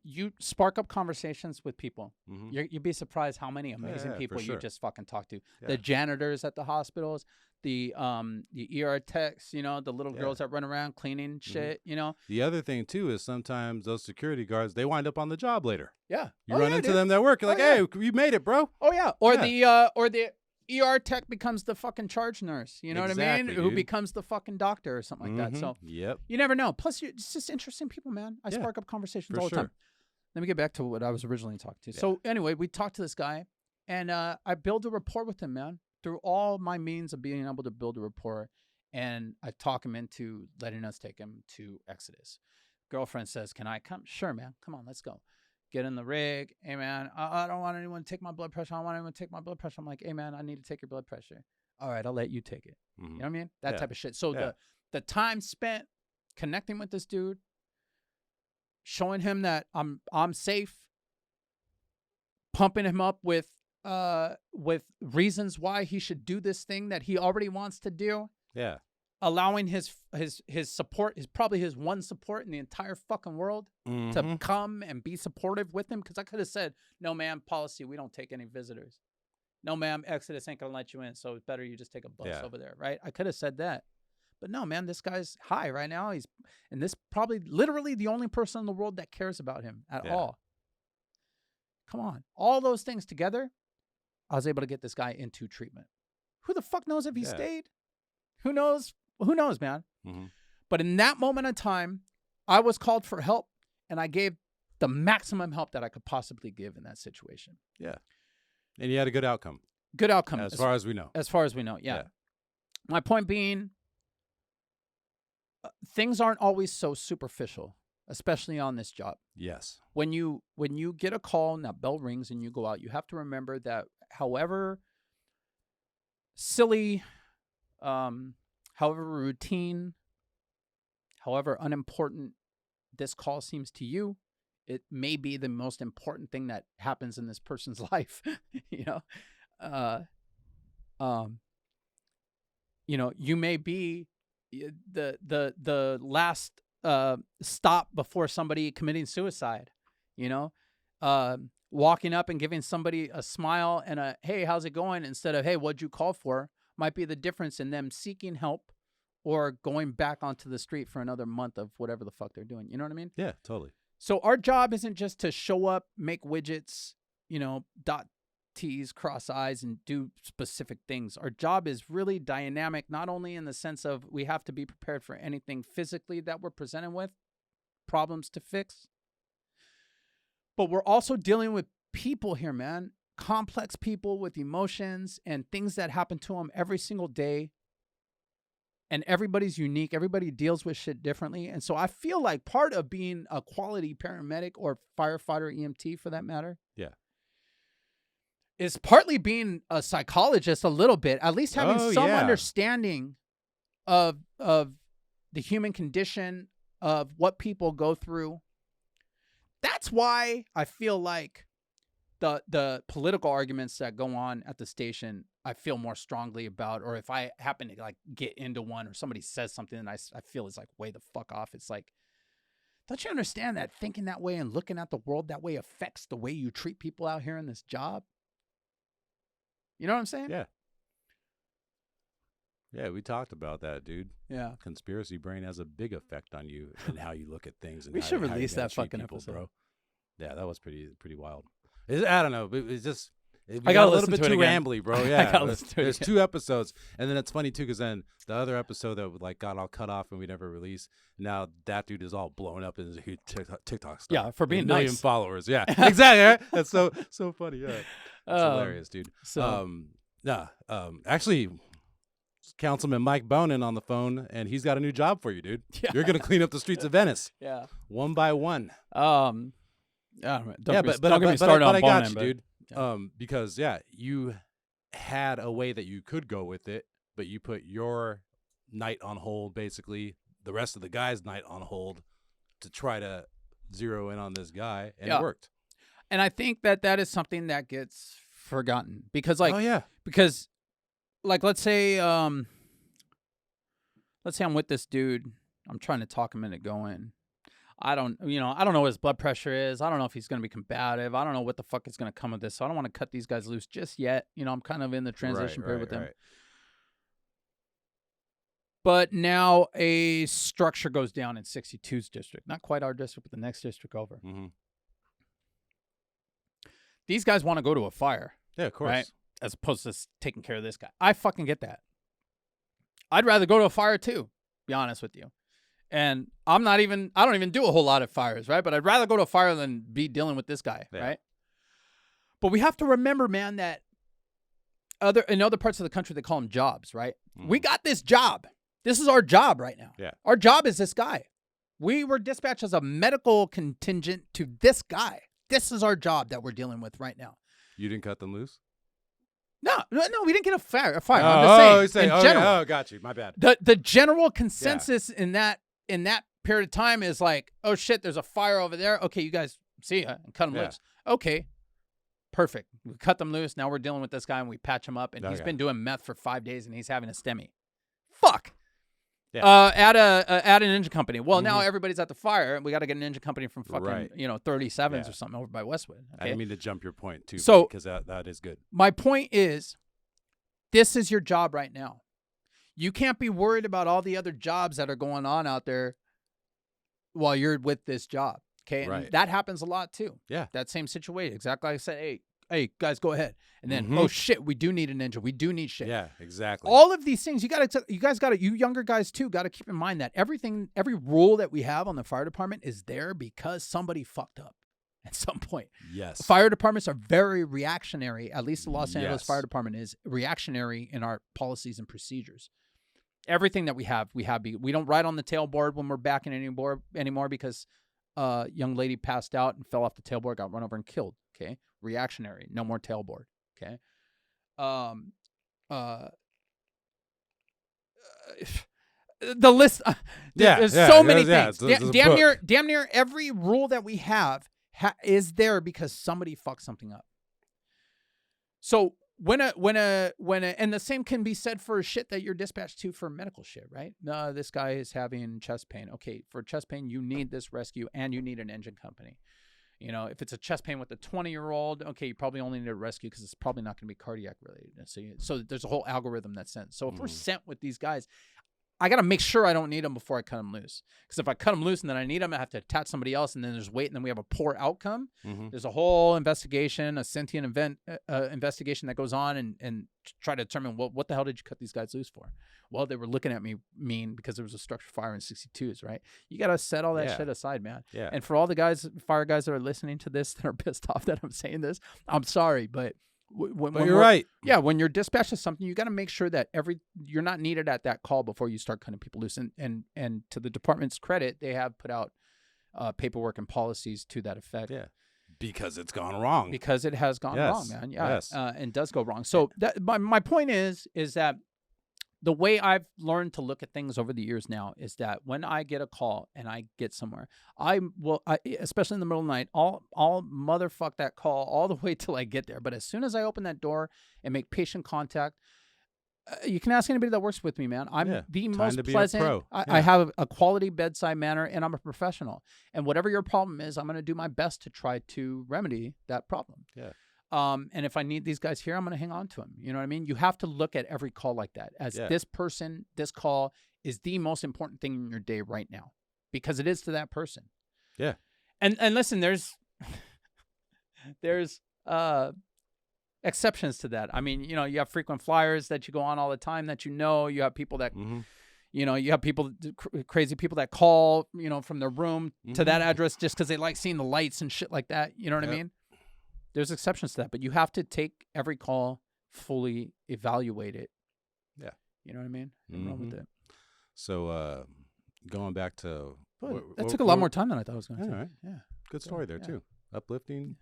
You spark up conversations with people. You'd be surprised how many amazing people you just fucking talk to. Yeah. The janitors at the hospitals, the ER techs, the little girls that run around cleaning shit, The other thing too is sometimes those security guards, they wind up on the job later. Yeah. You run into them at work, you're like, hey, you made it, bro. Oh yeah. Or the ER tech becomes the fucking charge nurse, what I mean? Dude. Who becomes the fucking doctor or something like that. So you never know. Plus, it's just interesting people, man. I spark up conversations all the time. Let me get back to what I was originally talking to. Yeah. So anyway, we talked to this guy, and I build a rapport with him, man, through all my means of being able to build a rapport. And I talk him into letting us take him to Exodus. Girlfriend says, "Can I come?" Sure, man. Come on, let's go. Get in the rig. Hey, man, I don't want anyone to take my blood pressure. I don't want anyone to take my blood pressure. I'm like, hey, man, I need to take your blood pressure. All right, I'll let you take it. You know what I mean? That type of shit. So the time spent connecting with this dude, showing him that I'm safe, pumping him up with reasons why he should do this thing that he already wants to do. Yeah. allowing his support, probably his one support in the entire fucking world to come and be supportive with him. Because I could have said, no, ma'am, policy, we don't take any visitors. No, ma'am, Exodus ain't gonna let you in, so it's better you just take a bus over there, right? I could have said that. But no, man, this guy's high right now. And this probably literally the only person in the world that cares about him at all. Come on. All those things together, I was able to get this guy into treatment. Who the fuck knows if he stayed? Who knows? Who knows, man? But in that moment in time, I was called for help, and I gave the maximum help that I could possibly give in that situation. Yeah. And you had a good outcome. Good outcome. As far as we know. As far as we know, yeah. My point being, things aren't always so superficial, especially on this job. Yes. When you get a call and that bell rings and you go out, you have to remember that however silly, however routine, however unimportant this call seems to you, it may be the most important thing that happens in this person's life. You may be the last stop before somebody committing suicide, walking up and giving somebody a smile and a, hey, how's it going? Instead of, hey, what'd you call for? Might be the difference in them seeking help or going back onto the street for another month of whatever the fuck they're doing. You know what I mean? Yeah, totally. So our job isn't just to show up, make widgets, dot T's, cross I's, and do specific things. Our job is really dynamic, not only in the sense of we have to be prepared for anything physically that we're presented with, problems to fix, but we're also dealing with people here, man. Complex people with emotions and things that happen to them every single day. And everybody's unique. Everybody deals with shit differently. And so I feel like part of being a quality paramedic or firefighter, EMT for that matter, is partly being a psychologist a little bit, at least having some understanding of the human condition, of what people go through. That's why I feel like the political arguments that go on at the station, I feel more strongly about, or if I happen to like get into one or somebody says something and I feel it's like way the fuck off. It's like, don't you understand that thinking that way and looking at the world that way affects the way you treat people out here in this job? You know what I'm saying? Yeah. Yeah, we talked about that, dude. Yeah. Conspiracy brain has a big effect on you and how you look at things. And we should release that fucking people, episode, bro. Yeah, that was pretty wild. I don't know. It's just I got a little bit too rambly, bro. Yeah, there's 2 episodes, and then it's funny too because then the other episode that like got all cut off and we never released. Now that dude is all blown up in his huge TikTok stuff. Yeah, for being 1 million nice. followers. Yeah, exactly. Right? That's so funny. Yeah, it's hilarious, dude. Actually, Councilman Mike Bonin on the phone, and he's got a new job for you, dude. Yeah. You're gonna clean up the streets of Venice. Yeah, one by one. Don't get me started but on I got Bonin, you, dude. Because you had a way that you could go with it, but you put your night on hold, basically the rest of the guys' night on hold to try to zero in on this guy, and it worked. And I think that is something that gets forgotten because let's say I'm with this dude, I'm trying to talk him into going. I don't know what his blood pressure is. I don't know if he's going to be combative. I don't know what the fuck is going to come of this. So I don't want to cut these guys loose just yet. I'm kind of in the transition period with them. Right. But now a structure goes down in 62's district. Not quite our district, but the next district over. Mm-hmm. These guys want to go to a fire. Yeah, of course. Right? As opposed to taking care of this guy. I fucking get that. I'd rather go to a fire too, be honest with you. And I don't even do a whole lot of fires, right? But I'd rather go to a fire than be dealing with this guy, right? But we have to remember, man, that in other parts of the country, they call them jobs, right? Mm. We got this job. This is our job right now. Yeah. Our job is this guy. We were dispatched as a medical contingent to this guy. This is our job that we're dealing with right now. You didn't cut them loose? No, we didn't get a fire. I'm just saying, in general. Oh, got you. My bad. The general consensus in that period of time is like, oh shit, there's a fire over there. Okay, you guys see ya and cut them loose. Okay, perfect. We cut them loose. Now we're dealing with this guy and we patch him up. And he's been doing meth for 5 days and he's having a STEMI. Fuck. Yeah. Add an engine company. Well, now everybody's at the fire, and we got to get an engine company from fucking Right. 37s or something over by Westwood. I Okay? didn't mean to jump your point too, So- because that is good. My point is, this is your job right now. You can't be worried about all the other jobs that are going on out there while you're with this job. Okay. Right. And that happens a lot too. Yeah. That same situation. Exactly like I said, hey, guys, go ahead. And then, Mhm. oh shit, we do need an engine. We do need shit. Yeah, exactly. All of these things, you younger guys too, got to keep in mind that every rule that we have on the fire department is there because somebody fucked up at some point. Yes. Fire departments are very reactionary. At least the Los Angeles Yes. Fire Department is reactionary in our policies and procedures. Everything that we have. We don't ride on the tailboard when we're backing anymore because a young lady passed out and fell off the tailboard, got run over and killed. Okay, reactionary. No more tailboard. Okay. The list. There's so many things. Damn near every rule that we have is there because somebody fucked something up. So when and the same can be said for shit that you're dispatched to for medical shit, right? No, this guy is having chest pain. Okay, for chest pain, you need this rescue and you need an engine company. If it's a chest pain with a 20-year-old, okay, you probably only need a rescue because it's probably not going to be cardiac related. So there's a whole algorithm that's sent. So if we're sent with these guys, I got to make sure I don't need them before I cut them loose. Because if I cut them loose and then I need them, I have to attach somebody else and then there's weight and then we have a poor outcome. There's a whole investigation, a sentient investigation that goes on and try to determine what the hell did you cut these guys loose for? Well, they were looking at me mean because there was a structure fire in 62s, right? You got to set all that shit aside, man. Yeah. And for all the fire guys that are listening to this that are pissed off that I'm saying this, I'm sorry, but when you're right. Yeah, when you're dispatched to something, you got to make sure that you're not needed at that call before you start cutting people loose. And to the department's credit, they have put out paperwork and policies to that effect. Yeah, because it's gone wrong. Because it has gone wrong, man. Yeah, Yes. And does go wrong. So my point is that the way I've learned to look at things over the years now is that when I get a call and I get somewhere, I especially in the middle of the night, I'll motherfuck that call all the way till I get there. But as soon as I open that door and make patient contact, you can ask anybody that works with me, man. I'm the most pleasant. I have a quality bedside manner and I'm a professional. And whatever your problem is, I'm going to do my best to try to remedy that problem. Yeah. And if I need these guys here, I'm going to hang on to them. You know what I mean? You have to look at every call like that as this call is the most important thing in your day right now because it is to that person. Yeah. And listen, there's exceptions to that. I mean, you have frequent flyers that you go on all the time that you have people that, you have crazy people that call, from their room to that address just because they like seeing the lights and shit like that. You know what I mean? There's exceptions to that, but you have to take every call, fully evaluate it. Yeah. You know what I mean? Nothing wrong with it. So going back to... That took a lot more time than I thought it was going to. All right. Yeah. Good story there, too. Uplifting,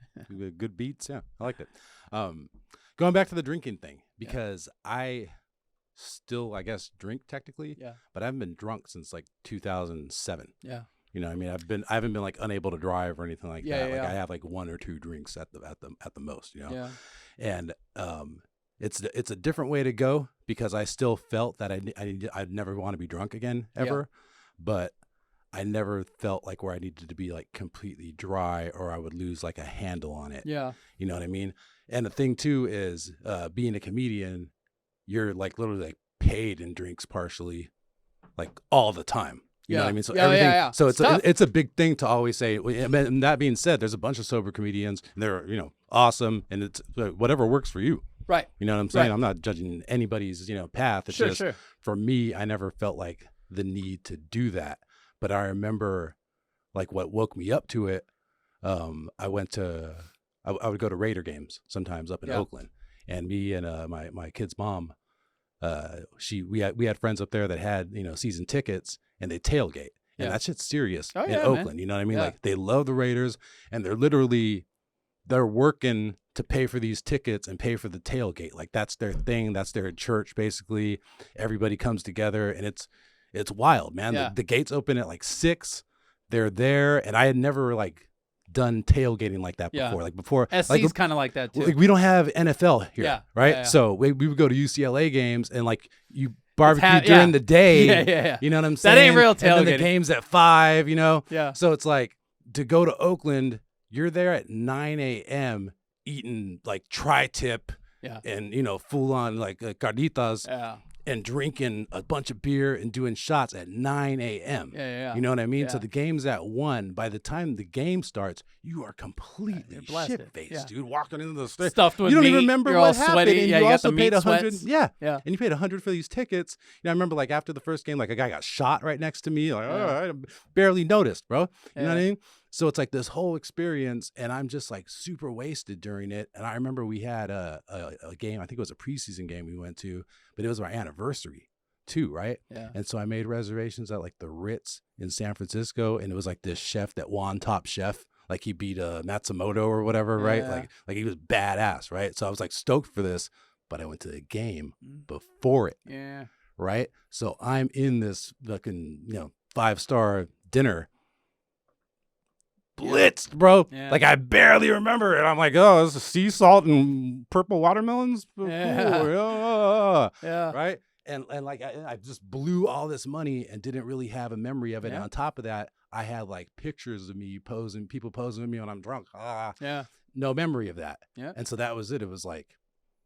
good beats. Yeah, I liked it. Going back to the drinking thing, because I still, I guess, drink technically, but I haven't been drunk since like 2007. Yeah. You know what I mean? I haven't been like unable to drive or anything like that. Yeah. I have like 1 or 2 drinks at the most, Yeah. And it's a different way to go because I still felt that I'd never want to be drunk again ever, but I never felt like where I needed to be like completely dry or I would lose like a handle on it. Yeah. You know what I mean? And the thing too is being a comedian, you're like literally like paid in drinks partially like all the time. You know what I mean? So everything. So it's a big thing to always say. And that being said, there's a bunch of sober comedians. And they're awesome, and it's whatever works for you. Right. You know what I'm saying? Right. I'm not judging anybody's path. It's just for me. I never felt like the need to do that. But I remember, like what woke me up to it. I would go to Raider games sometimes up in Oakland, and me and my kid's mom. We had friends up there that had season tickets. And they tailgate, and that shit's serious in Oakland. Man. You know what I mean? Like they love the Raiders, and they're working to pay for these tickets and pay for the tailgate. Like that's their thing. That's their church. Basically, everybody comes together, and it's wild, man. Yeah. The gates open at like 6. They're there, and I had never like done tailgating like that before. Like before, SC's kind of like that too. Like, we don't have NFL here, right? Yeah. So we would go to UCLA games, and like you barbecue during the day. Yeah. You know what I'm saying? That ain't real And then the tailgating. game's at 5, you know? Yeah. So it's like, to go to Oakland, you're there at 9 a.m. eating like tri-tip and, you know, full on like carnitas and drinking a bunch of beer and doing shots at 9 a.m. Yeah. You know what I mean? Yeah. So the game's at 1. By the time the game starts, you are completely shit-faced, dude, walking into the store. Stuffed with You don't meat, even remember you're what all happened. sweaty. And Yeah, you you got also the paid meat 100. sweats. Yeah. Yeah. And you paid 100 for these tickets. You know, I remember like after the first game, like a guy got shot right next to me. Like, I barely noticed, bro. You know what I mean? So it's like this whole experience, and I'm just like super wasted during it. And I remember we had a game, I think it was a preseason game we went to, but it was our anniversary too, right? Yeah. And so I made reservations at like the Ritz in San Francisco, and it was like this chef that won Top Chef. Like he beat Matsumoto or whatever, right? Like he was badass, right? So I was like stoked for this, but I went to the game before it. Yeah. Right? So I'm in this fucking, 5-star dinner. Blitzed, bro. Yeah. Like I barely remember it. I'm like, oh, this is sea salt and purple watermelons. Yeah. Cool. Yeah. Right? And like I just blew all this money and didn't really have a memory of it. And on top of that, I had like pictures of me posing, people posing with me when I'm drunk. Yeah. No memory of that. Yeah. And so that was it. It was like,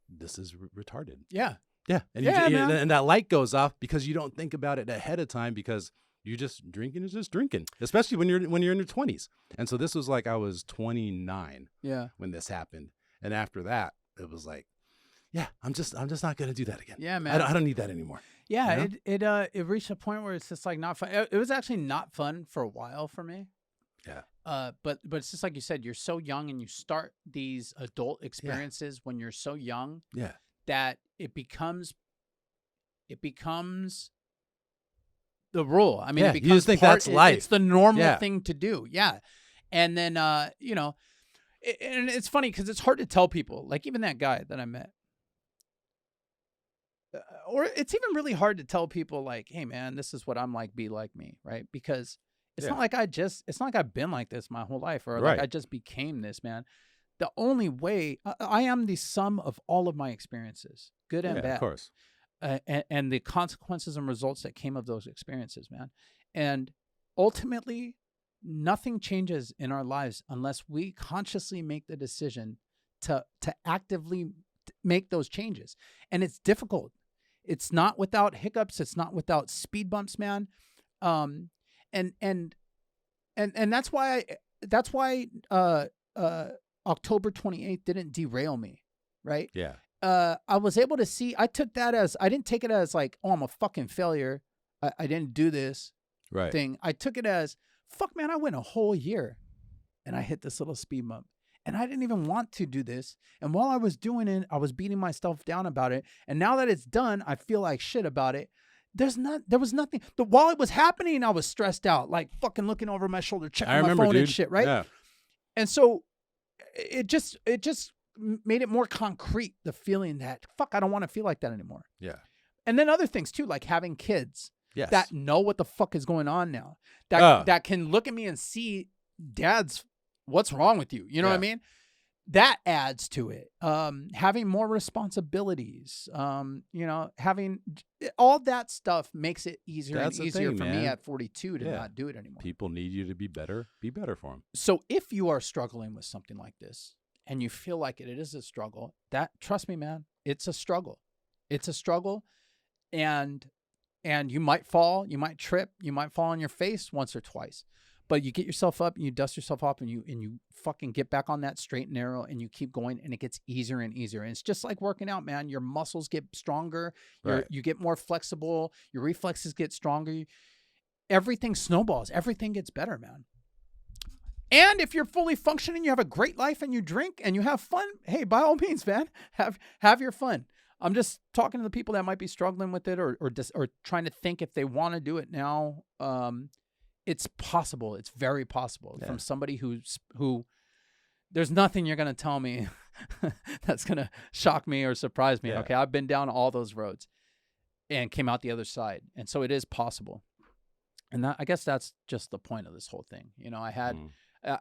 this is retarded. Yeah. Yeah. And, and that light goes off because you don't think about it ahead of time, because you just drinking is just drinking, especially when you're in your 20s. And so this was like I was 29 when this happened. And after that, it was like, yeah, I'm just not gonna do that again. Yeah, man. I don't need that anymore. Yeah, you know? It reached a point where it's just like not fun. It was actually not fun for a while for me. Yeah. But it's just like you said, you're so young and you start these adult experiences when you're so young. Yeah. That it becomes the rule. I mean, it becomes you just think that's life. It's the normal thing to do. Yeah. And then, you know, and it's funny because it's hard to tell people, like even that guy that I met, or it's even really hard to tell people like, hey man, this is what I'm like, be like me. Right. Because it's not like it's not like I've been like this my whole life, or like I just became this, man. The only way I am the sum of all of my experiences, good and bad. Of course. And the consequences and results that came of those experiences, man. And ultimately, nothing changes in our lives unless we consciously make the decision to actively make those changes. And it's difficult. It's not without hiccups. It's not without speed bumps, man. And that's why October 28th didn't derail me, right? Yeah. I was able to see, I didn't take it as like, oh, I'm a fucking failure. I didn't do this thing. I took it as, fuck, man, I went a whole year and I hit this little speed bump and I didn't even want to do this. And while I was doing it, I was beating myself down about it. And now that it's done, I feel like shit about it. There was nothing. While it was happening, I was stressed out, like fucking looking over my shoulder, checking my phone and shit, right? Yeah. And so it just made it more concrete, the feeling that, fuck, I don't want to feel like that anymore. Yeah. And then other things too, like having kids that know what the fuck is going on now, that can look at me and see, dad's, what's wrong with you? You know what I mean? That adds to it. Having more responsibilities, you know, having all that stuff makes it easier and easier for me at 42 to not do it anymore. People need you to be better. Be better for them. So if you are struggling with something like this and you feel like it is a struggle, trust me, man, it's a struggle. It's a struggle. And you might fall, you might trip, you might fall on your face once or twice. But you get yourself up and you dust yourself off and you fucking get back on that straight and narrow and you keep going and it gets easier and easier. And it's just like working out, man. Your muscles get stronger. You get more flexible. Your reflexes get stronger. Everything snowballs. Everything gets better, man. And if you're fully functioning, you have a great life and you drink and you have fun, hey, by all means, man, have your fun. I'm just talking to the people that might be struggling with it or trying to think if they want to do it now. It's possible. It's very possible from somebody who there's nothing you're going to tell me that's going to shock me or surprise me. Yeah. Okay. I've been down all those roads and came out the other side. And so it is possible. And I guess that's just the point of this whole thing. You know,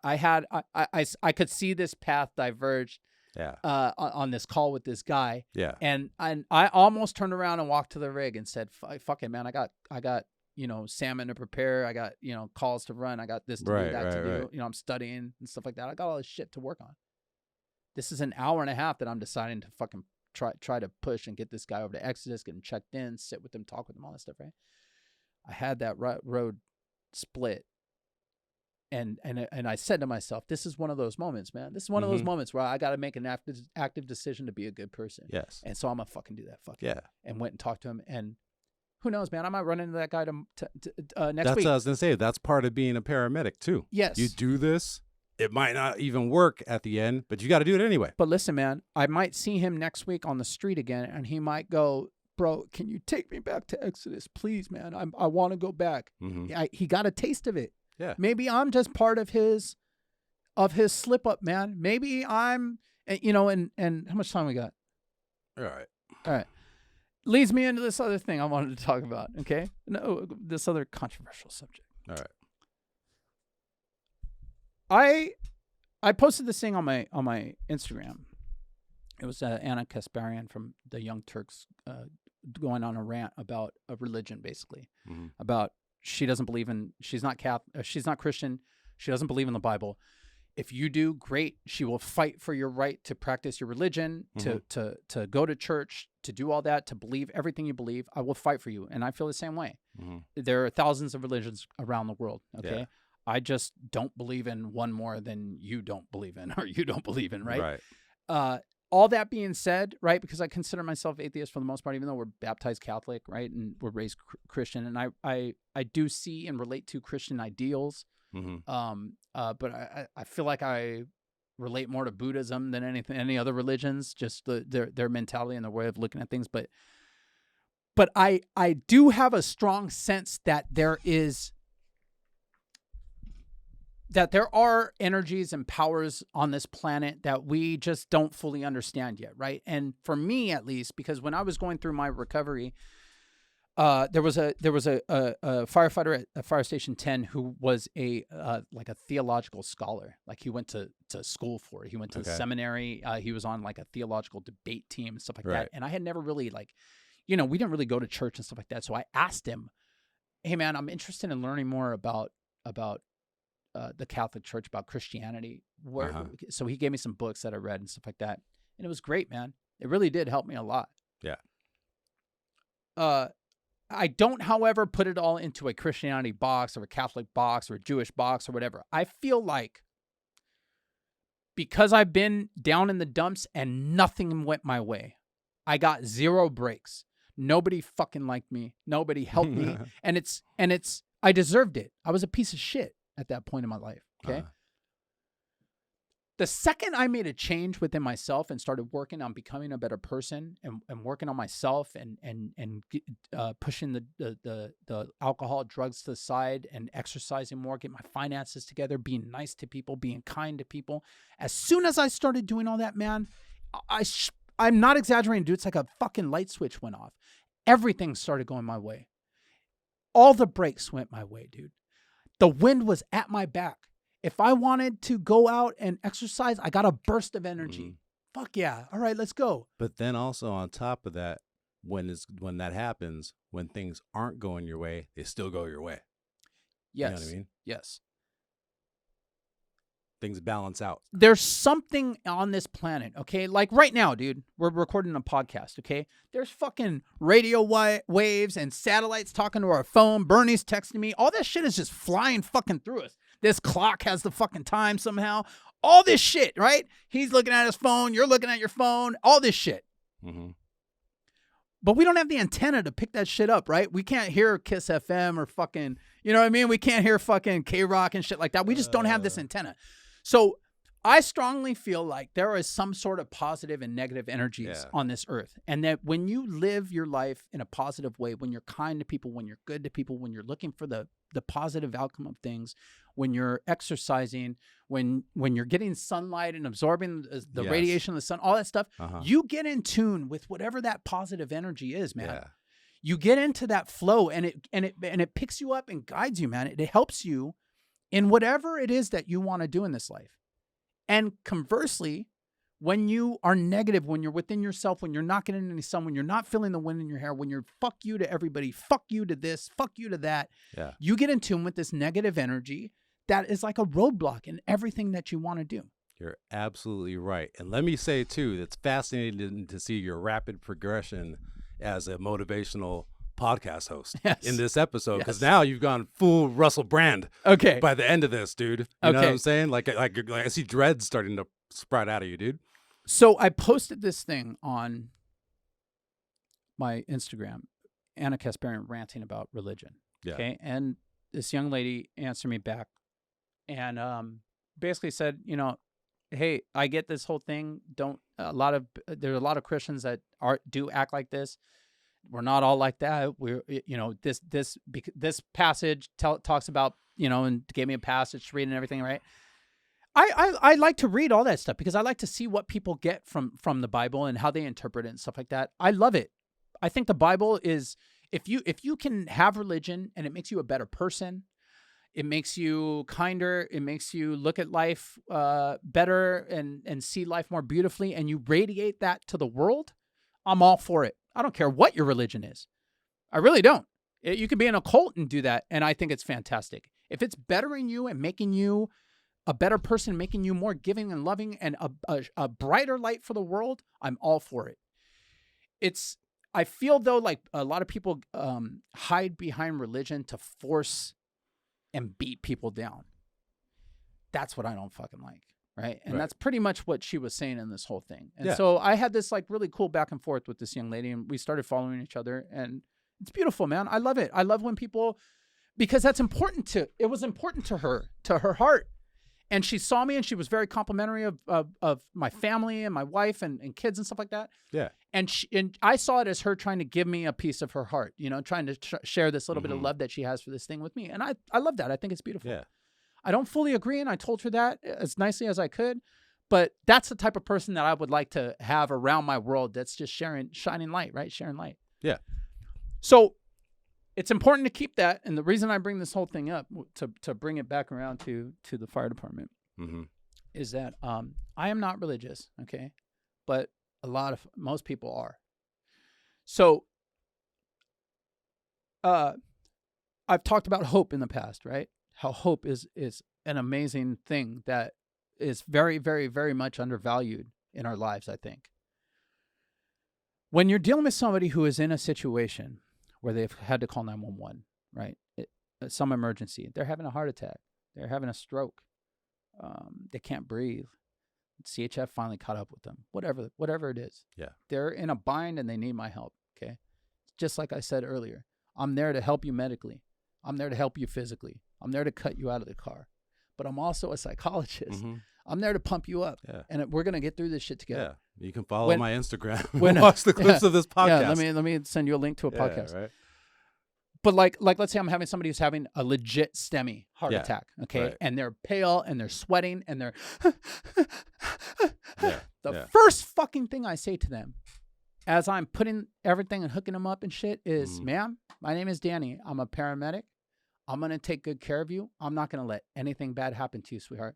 I could see this path diverge Yeah. On this call with this guy. Yeah. And I almost turned around and walked to the rig and said, fuck it, man. I got, salmon to prepare. I got, calls to run. I got this to do, that to do. Right. I'm studying and stuff like that. I got all this shit to work on. This is an hour and a half that I'm deciding to fucking try to push and get this guy over to Exodus, get him checked in, sit with him, talk with him, all that stuff, right? I had that road split. And I said to myself, this is one of those moments, man. This is one of those moments where I got to make an active decision to be a good person. Yes. And so I'm going to fucking do that. Yeah. And went and talked to him. And who knows, man? I might run into that guy next week. That's what I was going to say. That's part of being a paramedic, too. Yes. You do this. It might not even work at the end, but you got to do it anyway. But listen, man, I might see him next week on the street again, and he might go, bro, can you take me back to Exodus? Please, man. I want to go back. He got a taste of it. Yeah. Maybe I'm just part of his slip up, man. Maybe I'm, and how much time we got? All right. Leads me into this other thing I wanted to talk about. Okay. No, this other controversial subject. All right. I posted this thing on my Instagram. It was Anna Kasparian from the Young Turks going on a rant about a religion, basically, about she doesn't believe in, she's not Catholic, she's not Christian, she doesn't believe in the Bible. If you do, great. She will fight for your right to practice your religion, to go to church, to do all that, to believe everything you believe. I will fight for you. And I feel the same way. There are thousands of religions around the world. Okay. Yeah. I just don't believe in one more than you don't believe in, or you don't believe in. Right. All that being said, right, because I consider myself atheist for the most part, even though we're baptized Catholic, right, and we're raised Christian, and I do see and relate to Christian ideals, but I feel like I relate more to Buddhism than any other religions, just their mentality and their way of looking at things. But I do have a strong sense that there are energies and powers on this planet that we just don't fully understand yet, right? And for me, at least, because when I was going through my recovery, there was a firefighter at Fire Station 10 who was like a theological scholar. Like he went to school for it. He went to seminary. He was on like a theological debate team and stuff like that. And I had never really we didn't really go to church and stuff like that. So I asked him, hey man, I'm interested in learning more about the Catholic Church, about Christianity. So he gave me some books that I read and stuff like that. And it was great, man. It really did help me a lot. Yeah. I don't, however, put it all into a Christianity box or a Catholic box or a Jewish box or whatever. I feel like because I've been down in the dumps and nothing went my way, I got zero breaks. Nobody fucking liked me. Nobody helped me. And I deserved it. I was a piece of shit at that point in my life. Okay. The second I made a change within myself and started working on becoming a better person and working on myself and pushing the alcohol, drugs to the side and exercising more, get my finances together, being nice to people, being kind to people. As soon as I started doing all that, man, I'm not exaggerating, dude. It's like a fucking light switch went off. Everything started going my way. All the brakes went my way, dude. The wind was at my back. If I wanted to go out and exercise, I got a burst of energy. Fuck yeah. All right, let's go. But then also on top of that, when that happens, when things aren't going your way, they still go your way. Yes. You know what I mean? Yes. Things balance out. There's something on this planet, okay? Like right now, dude, we're recording a podcast, okay? There's fucking radio waves and satellites talking to our phone. Bernie's texting me. All that shit is just flying fucking through us. This clock has the fucking time somehow. All this shit, right? He's looking at his phone. You're looking at your phone. All this shit. But we don't have the antenna to pick that shit up, right? We can't hear Kiss FM or fucking, you know what I mean? We can't hear fucking K-Rock and shit like that. We just don't have this antenna. So I strongly feel like there is some sort of positive and negative energies on this earth. And that when you live your life in a positive way, when you're kind to people, when you're good to people, when you're looking for the positive outcome of things, when you're exercising, when you're getting sunlight and absorbing the radiation of the sun, all that stuff, you get in tune with whatever that positive energy is, man. Yeah. You get into that flow and it picks you up and guides you, man. It helps you in whatever it is that you want to do in this life. And conversely, When you are negative, when you're within yourself, when you're not getting any sun, when you're not feeling the wind in your hair, when you're fuck you to everybody, fuck you to this, fuck you to that, you get in tune with this negative energy that is like a roadblock in everything that you want to do. You're absolutely right. And let me say, too, it's fascinating to see your rapid progression as a motivational podcast host in this episode, because now you've gone full Russel Brand by the end of this, dude. You know what I'm saying? Like I see dreads starting to sprout out of you, dude. So I posted this thing on my Instagram, Anna Kasparian ranting about religion. Yeah. Okay. And this young lady answered me back and basically said, you know, hey, I get this whole thing. There's a lot of Christians that do act like this. We're not all like that. We're, you know, this passage talks about, you know, and gave me a passage to read and everything, right? I like to read all that stuff because I like to see what people get from the Bible and how they interpret it and stuff like that. I love it. I think the Bible is, if you can have religion and it makes you a better person, it makes you kinder, it makes you look at life better and see life more beautifully, and you radiate that to the world, I'm all for it. I don't care what your religion is. I really don't. You can be in a cult and do that, and I think it's fantastic. If it's bettering you and making you a better person, making you more giving and loving and a brighter light for the world, I'm all for it. I feel, though, like a lot of people hide behind religion to force and beat people down. That's what I don't fucking like, right? And that's pretty much what she was saying in this whole thing. And so I had this like really cool back and forth with this young lady, and we started following each other, and it's beautiful, man. I love it. I love when people, because it was important to her heart. And she saw me and she was very complimentary of my family and my wife and kids and stuff like that. Yeah. And I saw it as her trying to give me a piece of her heart, you know, trying to share this little bit of love that she has for this thing with me. And I love that. I think it's beautiful. Yeah. I don't fully agree, and I told her that as nicely as I could. But that's the type of person that I would like to have around my world that's just shining light, right? Sharing light. Yeah. So it's important to keep that. And the reason I bring this whole thing up, to bring it back around to the fire department, is that I am not religious, okay? But most people are. So I've talked about hope in the past, right? How hope is an amazing thing that is very, very, very much undervalued in our lives, I think. When you're dealing with somebody who is in a situation where they've had to call 911, right? Some emergency. They're having a heart attack. They're having a stroke. They can't breathe. CHF finally caught up with them. Whatever it is. Yeah. They're in a bind and they need my help, okay? Just like I said earlier, I'm there to help you medically. I'm there to help you physically. I'm there to cut you out of the car. But I'm also a psychologist. I'm there to pump you up. Yeah. And we're going to get through this shit together. Yeah. You can follow my Instagram. Watch the clips of this podcast. Yeah, let me send you a link to a podcast. Right. But like let's say I'm having somebody who's having a legit STEMI heart attack, okay? Right. And they're pale and they're sweating and they're the first fucking thing I say to them as I'm putting everything and hooking them up and shit is, ma'am, my name is Danny. I'm a paramedic. I'm going to take good care of you. I'm not going to let anything bad happen to you, sweetheart.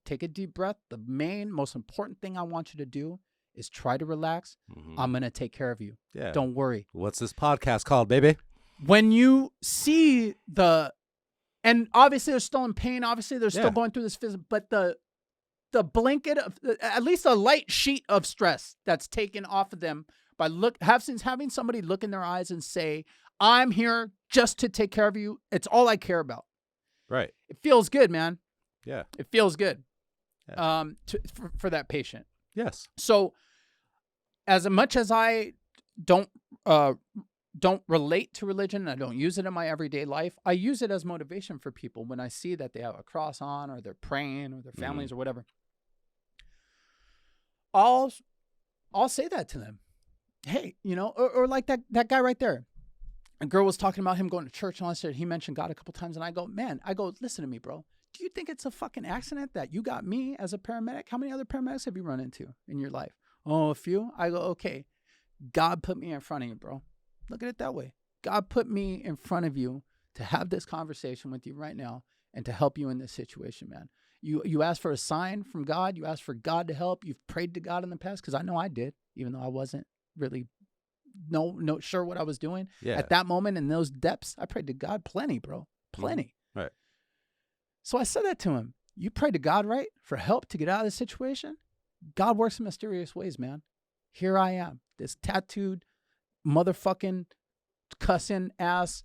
Take a deep breath. The most important thing I want you to do is try to relax. I'm going to take care of you. Yeah. Don't worry. What's this podcast called, baby? When you see and obviously they're still in pain. Obviously they're still going through this physical, but the blanket of, at least a light sheet of stress that's taken off of them by having somebody look in their eyes and say, I'm here just to take care of you. It's all I care about. Right. It feels good, man. Yeah. It feels good. Yeah. For that patient. Yes. So as much as I don't relate to religion, I don't use it in my everyday life, I use it as motivation for people when I see that they have a cross on or they're praying or their families or whatever. I'll say that to them. Hey, you know, or like that guy right there. A girl was talking about him going to church and all that. He mentioned God a couple times. And I go, listen to me, bro. Do you think it's a fucking accident that you got me as a paramedic? How many other paramedics have you run into in your life? Oh, a few? I go, okay. God put me in front of you, bro. Look at it that way. God put me in front of you to have this conversation with you right now and to help you in this situation, man. You ask for a sign from God. You ask for God to help. You've prayed to God in the past, because I know I did, even though I wasn't really no sure what I was doing at that moment in those depths. I prayed to God plenty, bro, plenty. Right. So I said that to him. You prayed to God, right, for help to get out of this situation? God works in mysterious ways, man. Here I am, this tattooed, motherfucking, cussing ass,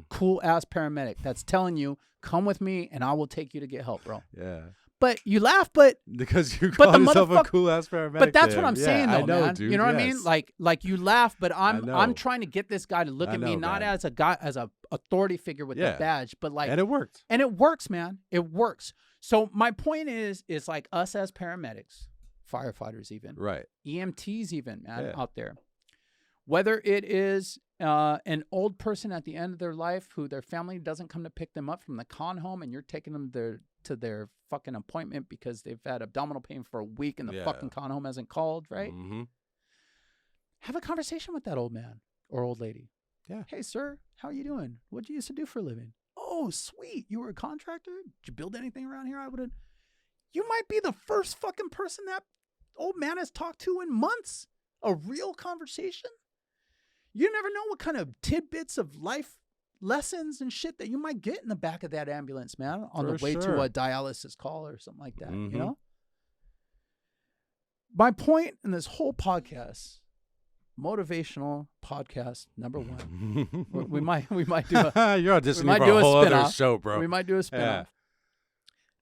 cool ass paramedic that's telling you, come with me and I will take you to get help, bro. Yeah. But you laugh, but because you call yourself a cool ass paramedic. But that's what I'm saying, though, I know, man. dude. You know what I mean? Like you laugh, but I'm trying to get this guy to look at me not as a guy, as a authority figure with the badge, but like, and it worked. And it works, man. It works. So my point is like us as paramedics, firefighters, even right, EMTs, even out there, whether it is an old person at the end of their life who their family doesn't come to pick them up from the con home, and you're taking them to their fucking appointment because they've had abdominal pain for a week and the fucking con home hasn't called, right? Have a conversation with that old man or old lady. Yeah. Hey, sir, how are you doing? What did you used to do for a living? Oh, sweet. You were a contractor? Did you build anything around here? You might be the first fucking person that old man has talked to in months. A real conversation. You never know what kind of tidbits of life lessons and shit that you might get in the back of that ambulance, man, on the way to a dialysis call or something like that, you know? My point in this whole podcast, motivational podcast number 1. we might do a you're auditioning for a whole other show, bro. We might do a spinoff.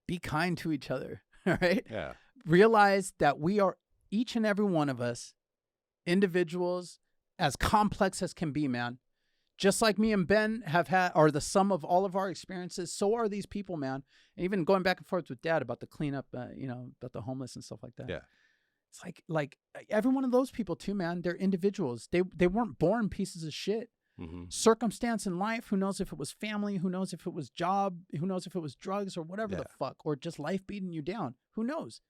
Be kind to each other, all right? Yeah. Realize that we are, each and every one of us, individuals as complex as can be, man. Just like me and Ben are the sum of all of our experiences, so are these people, man. And even going back and forth with Dad about the cleanup, about the homeless and stuff like that. Yeah. It's like every one of those people too, man. They're individuals. They weren't born pieces of shit. Circumstance in life. Who knows if it was family? Who knows if it was job? Who knows if it was drugs or whatever the fuck, or just life beating you down? Who knows?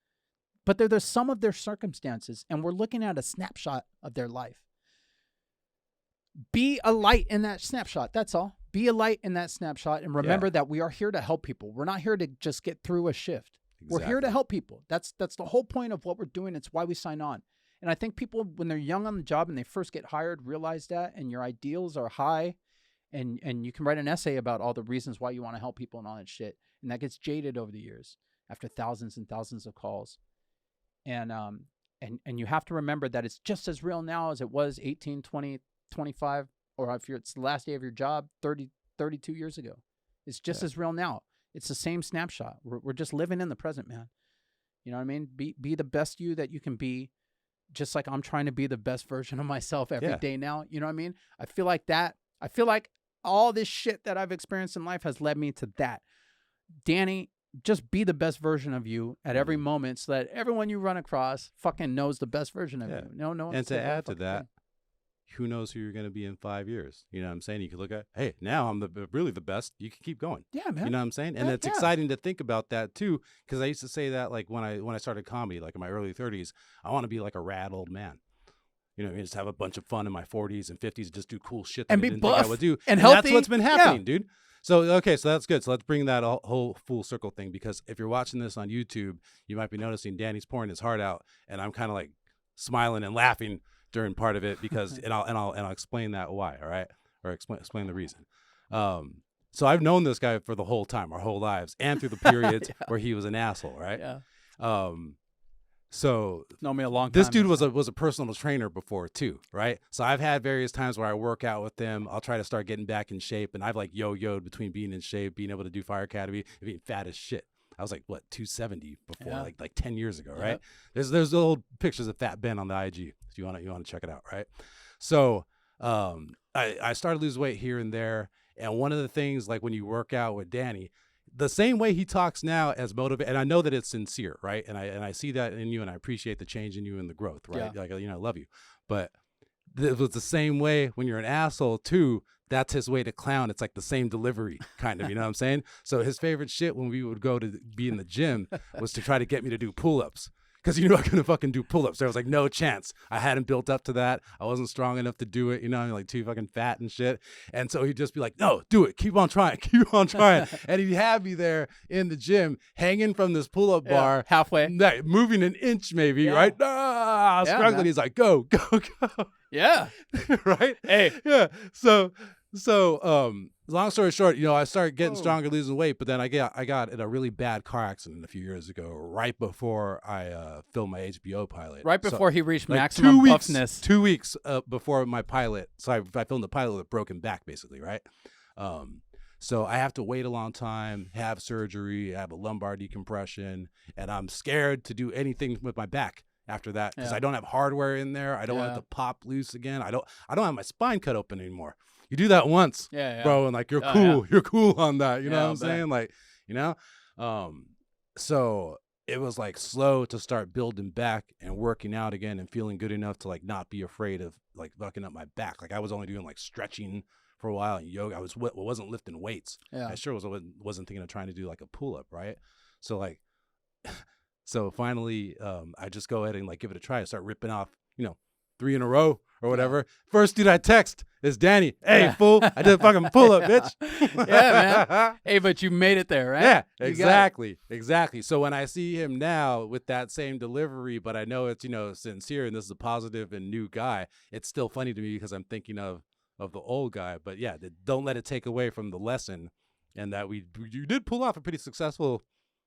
But they're the sum of their circumstances, and we're looking at a snapshot of their life. Be a light in that snapshot. That's all. Be a light in that snapshot, and remember that we are here to help people. We're not here to just get through a shift. We're here to help people. That's the whole point of what we're doing. It's why we sign on. And I think people, when they're young on the job and they first get hired, realize that, and your ideals are high, and you can write an essay about all the reasons why you want to help people and all that shit. And that gets jaded over the years after thousands and thousands of calls. And you have to remember that it's just as real now as it was 18, 20, 25, or if it's the last day of your job 30, 32 years ago. It's just as real now. It's the same snapshot. We're just living in the present, man. You know what I mean? Be the best you that you can be, just like I'm trying to be the best version of myself every day now. You know what I mean? I feel like all this shit that I've experienced in life has led me to that. Danny, just be the best version of you at every moment, so that everyone you run across fucking knows the best version of you. No. And to add to that, who knows who you're going to be in 5 years? You know what I'm saying? You can look at, hey, now I'm really the best. You can keep going. Yeah, man. You know what I'm saying? And it's exciting to think about that too, because I used to say that like when I started comedy, like in my early 30s, I want to be like a rad old man. You know, just have a bunch of fun in my 40s and 50s, just do cool shit that and I be didn't buff think I would do. And healthy. That's what's been happening, dude. So, okay, so that's good. So let's bring that whole full circle thing, because if you're watching this on YouTube, you might be noticing Danny's pouring his heart out, and I'm kind of like smiling and laughing during part of it, because and I'll explain that why, all right, or explain the reason. So I've known this guy for the whole time, our whole lives, and through the periods where he was an asshole, right? Yeah. So known me a long time. This dude was a personal trainer before too, right? So I've had various times where I work out with him. I'll try to start getting back in shape, and I've like yo-yoed between being in shape, being able to do Fire Academy, and being fat as shit. I was like, what, 270 before, like 10 years ago, right? There's old pictures of Fat Ben on the IG. If you want to check it out, right? So I started to lose weight here and there, and one of the things, like when you work out with Danny, the same way he talks now as motivate, and I know that it's sincere, right? And I see that in you, and I appreciate the change in you and the growth, right? Like, I love you, but it was the same way when you're an asshole too. That's his way to clown. It's like the same delivery, kind of, you know what I'm saying? So his favorite shit when we would go to be in the gym was to try to get me to do pull-ups. because you knew I couldn't fucking do pull-ups. There was like no chance. I hadn't built up to that. I wasn't strong enough to do it. You know, I'm like too fucking fat and shit. And so he'd just be like, no, do it. Keep on trying. Keep on trying. And he'd have me there in the gym, hanging from this pull-up bar. Halfway. Moving an inch maybe, right? Struggling. Man. He's like, go. Yeah. Right? Hey. Yeah. So long story short, you know, I started getting stronger, losing weight, but then I got in a really bad car accident a few years ago, right before I filmed my HBO pilot. Right before he reached like maximum buffness. 2 weeks before my pilot. So I filmed the pilot with broken back, basically, right? So I have to wait a long time, have surgery, have a lumbar decompression, and I'm scared to do anything with my back after that because I don't have hardware in there. I don't want it to pop loose again. I don't have my spine cut open anymore. You do that once, bro, and like you're cool. You're cool on that. You know what I'm saying? Like, you know? So it was like slow to start building back and working out again and feeling good enough to like not be afraid of like fucking up my back. Like I was only doing like stretching for a while and yoga. I wasn't lifting weights. I sure wasn't thinking of trying to do like a pull-up, right? So like so finally I just go ahead and like give it a try. I start ripping off, 3 in a row or whatever. First dude I text is Danny. Hey, fool, I did a fucking pull-up, bitch. Yeah, man. Hey, but you made it there, right? Yeah, exactly. So when I see him now with that same delivery, but I know it's, sincere and this is a positive and new guy, it's still funny to me because I'm thinking of the old guy. But yeah, don't let it take away from the lesson and that you did pull off a pretty successful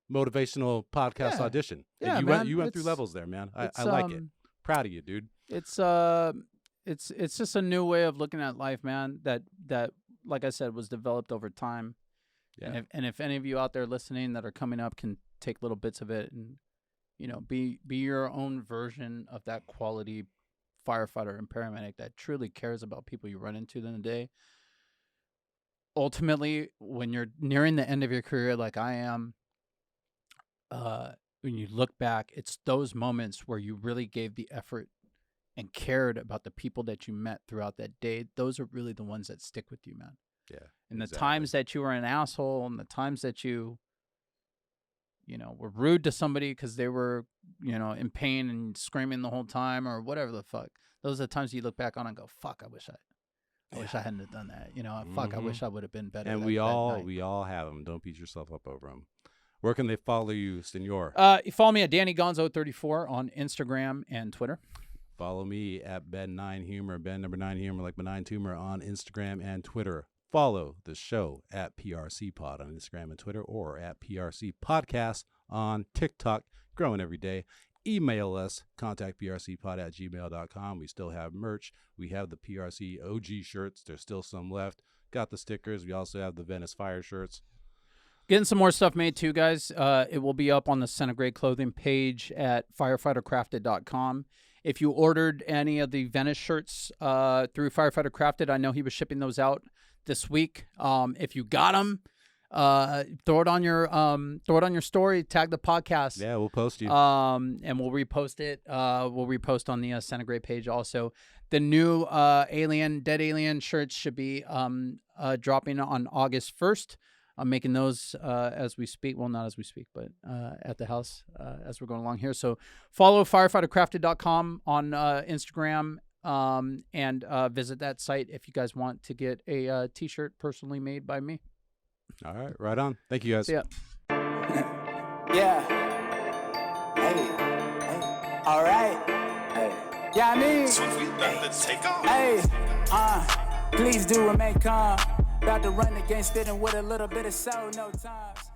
motivational podcast audition. Yeah, and you went through levels there, man. I like it. Proud of you, dude. It's just a new way of looking at life, man, that like I said was developed over time. Yeah. And if any of you out there listening that are coming up can take little bits of it and be your own version of that quality firefighter and paramedic that truly cares about people you run into in the day. Ultimately, when you're nearing the end of your career like I am, when you look back, it's those moments where you really gave the effort and cared about the people that you met throughout that day. Those are really the ones that stick with you, man. Yeah. And the times that you were an asshole and the times that you were rude to somebody because they were, in pain and screaming the whole time or whatever the fuck. Those are the times you look back on and go, fuck, I wish I hadn't have done that. Fuck, I wish I would have been better. And we all have them. Don't beat yourself up over them. Where can they follow you, Senor? You follow me at DannyGonzo34 on Instagram and Twitter. Follow me at Ben9Humor, Ben number 9 Humor, like my 9 tumor on Instagram and Twitter. Follow the show at PRC Pod on Instagram and Twitter or at PRC Podcast on TikTok. Growing every day. Email us, contactprcpod@gmail.com. We still have merch. We have the PRC OG shirts. There's still some left. Got the stickers. We also have the Venice Fire shirts. Getting some more stuff made too, guys. It will be up on the Centigrade clothing page at firefightercrafted.com. If you ordered any of the Venice shirts through Firefighter Crafted, I know he was shipping those out this week. If you got them, throw it on your story. Tag the podcast. Yeah, we'll post you. And we'll repost it. We'll repost on the Centigrade page also. The new Dead Alien shirts should be dropping on August 1st. I'm making those as we speak. Well, not as we speak, but at the house as we're going along here. So follow firefightercrafted.com on Instagram and visit that site if you guys want to get a T-shirt personally made by me. All right. Right on. Thank you, guys. See ya. Yeah. Hey. All right. Hey. Yeah, I mean. Hey. Please do remain calm. About to run against it and with a little bit of soul, no times.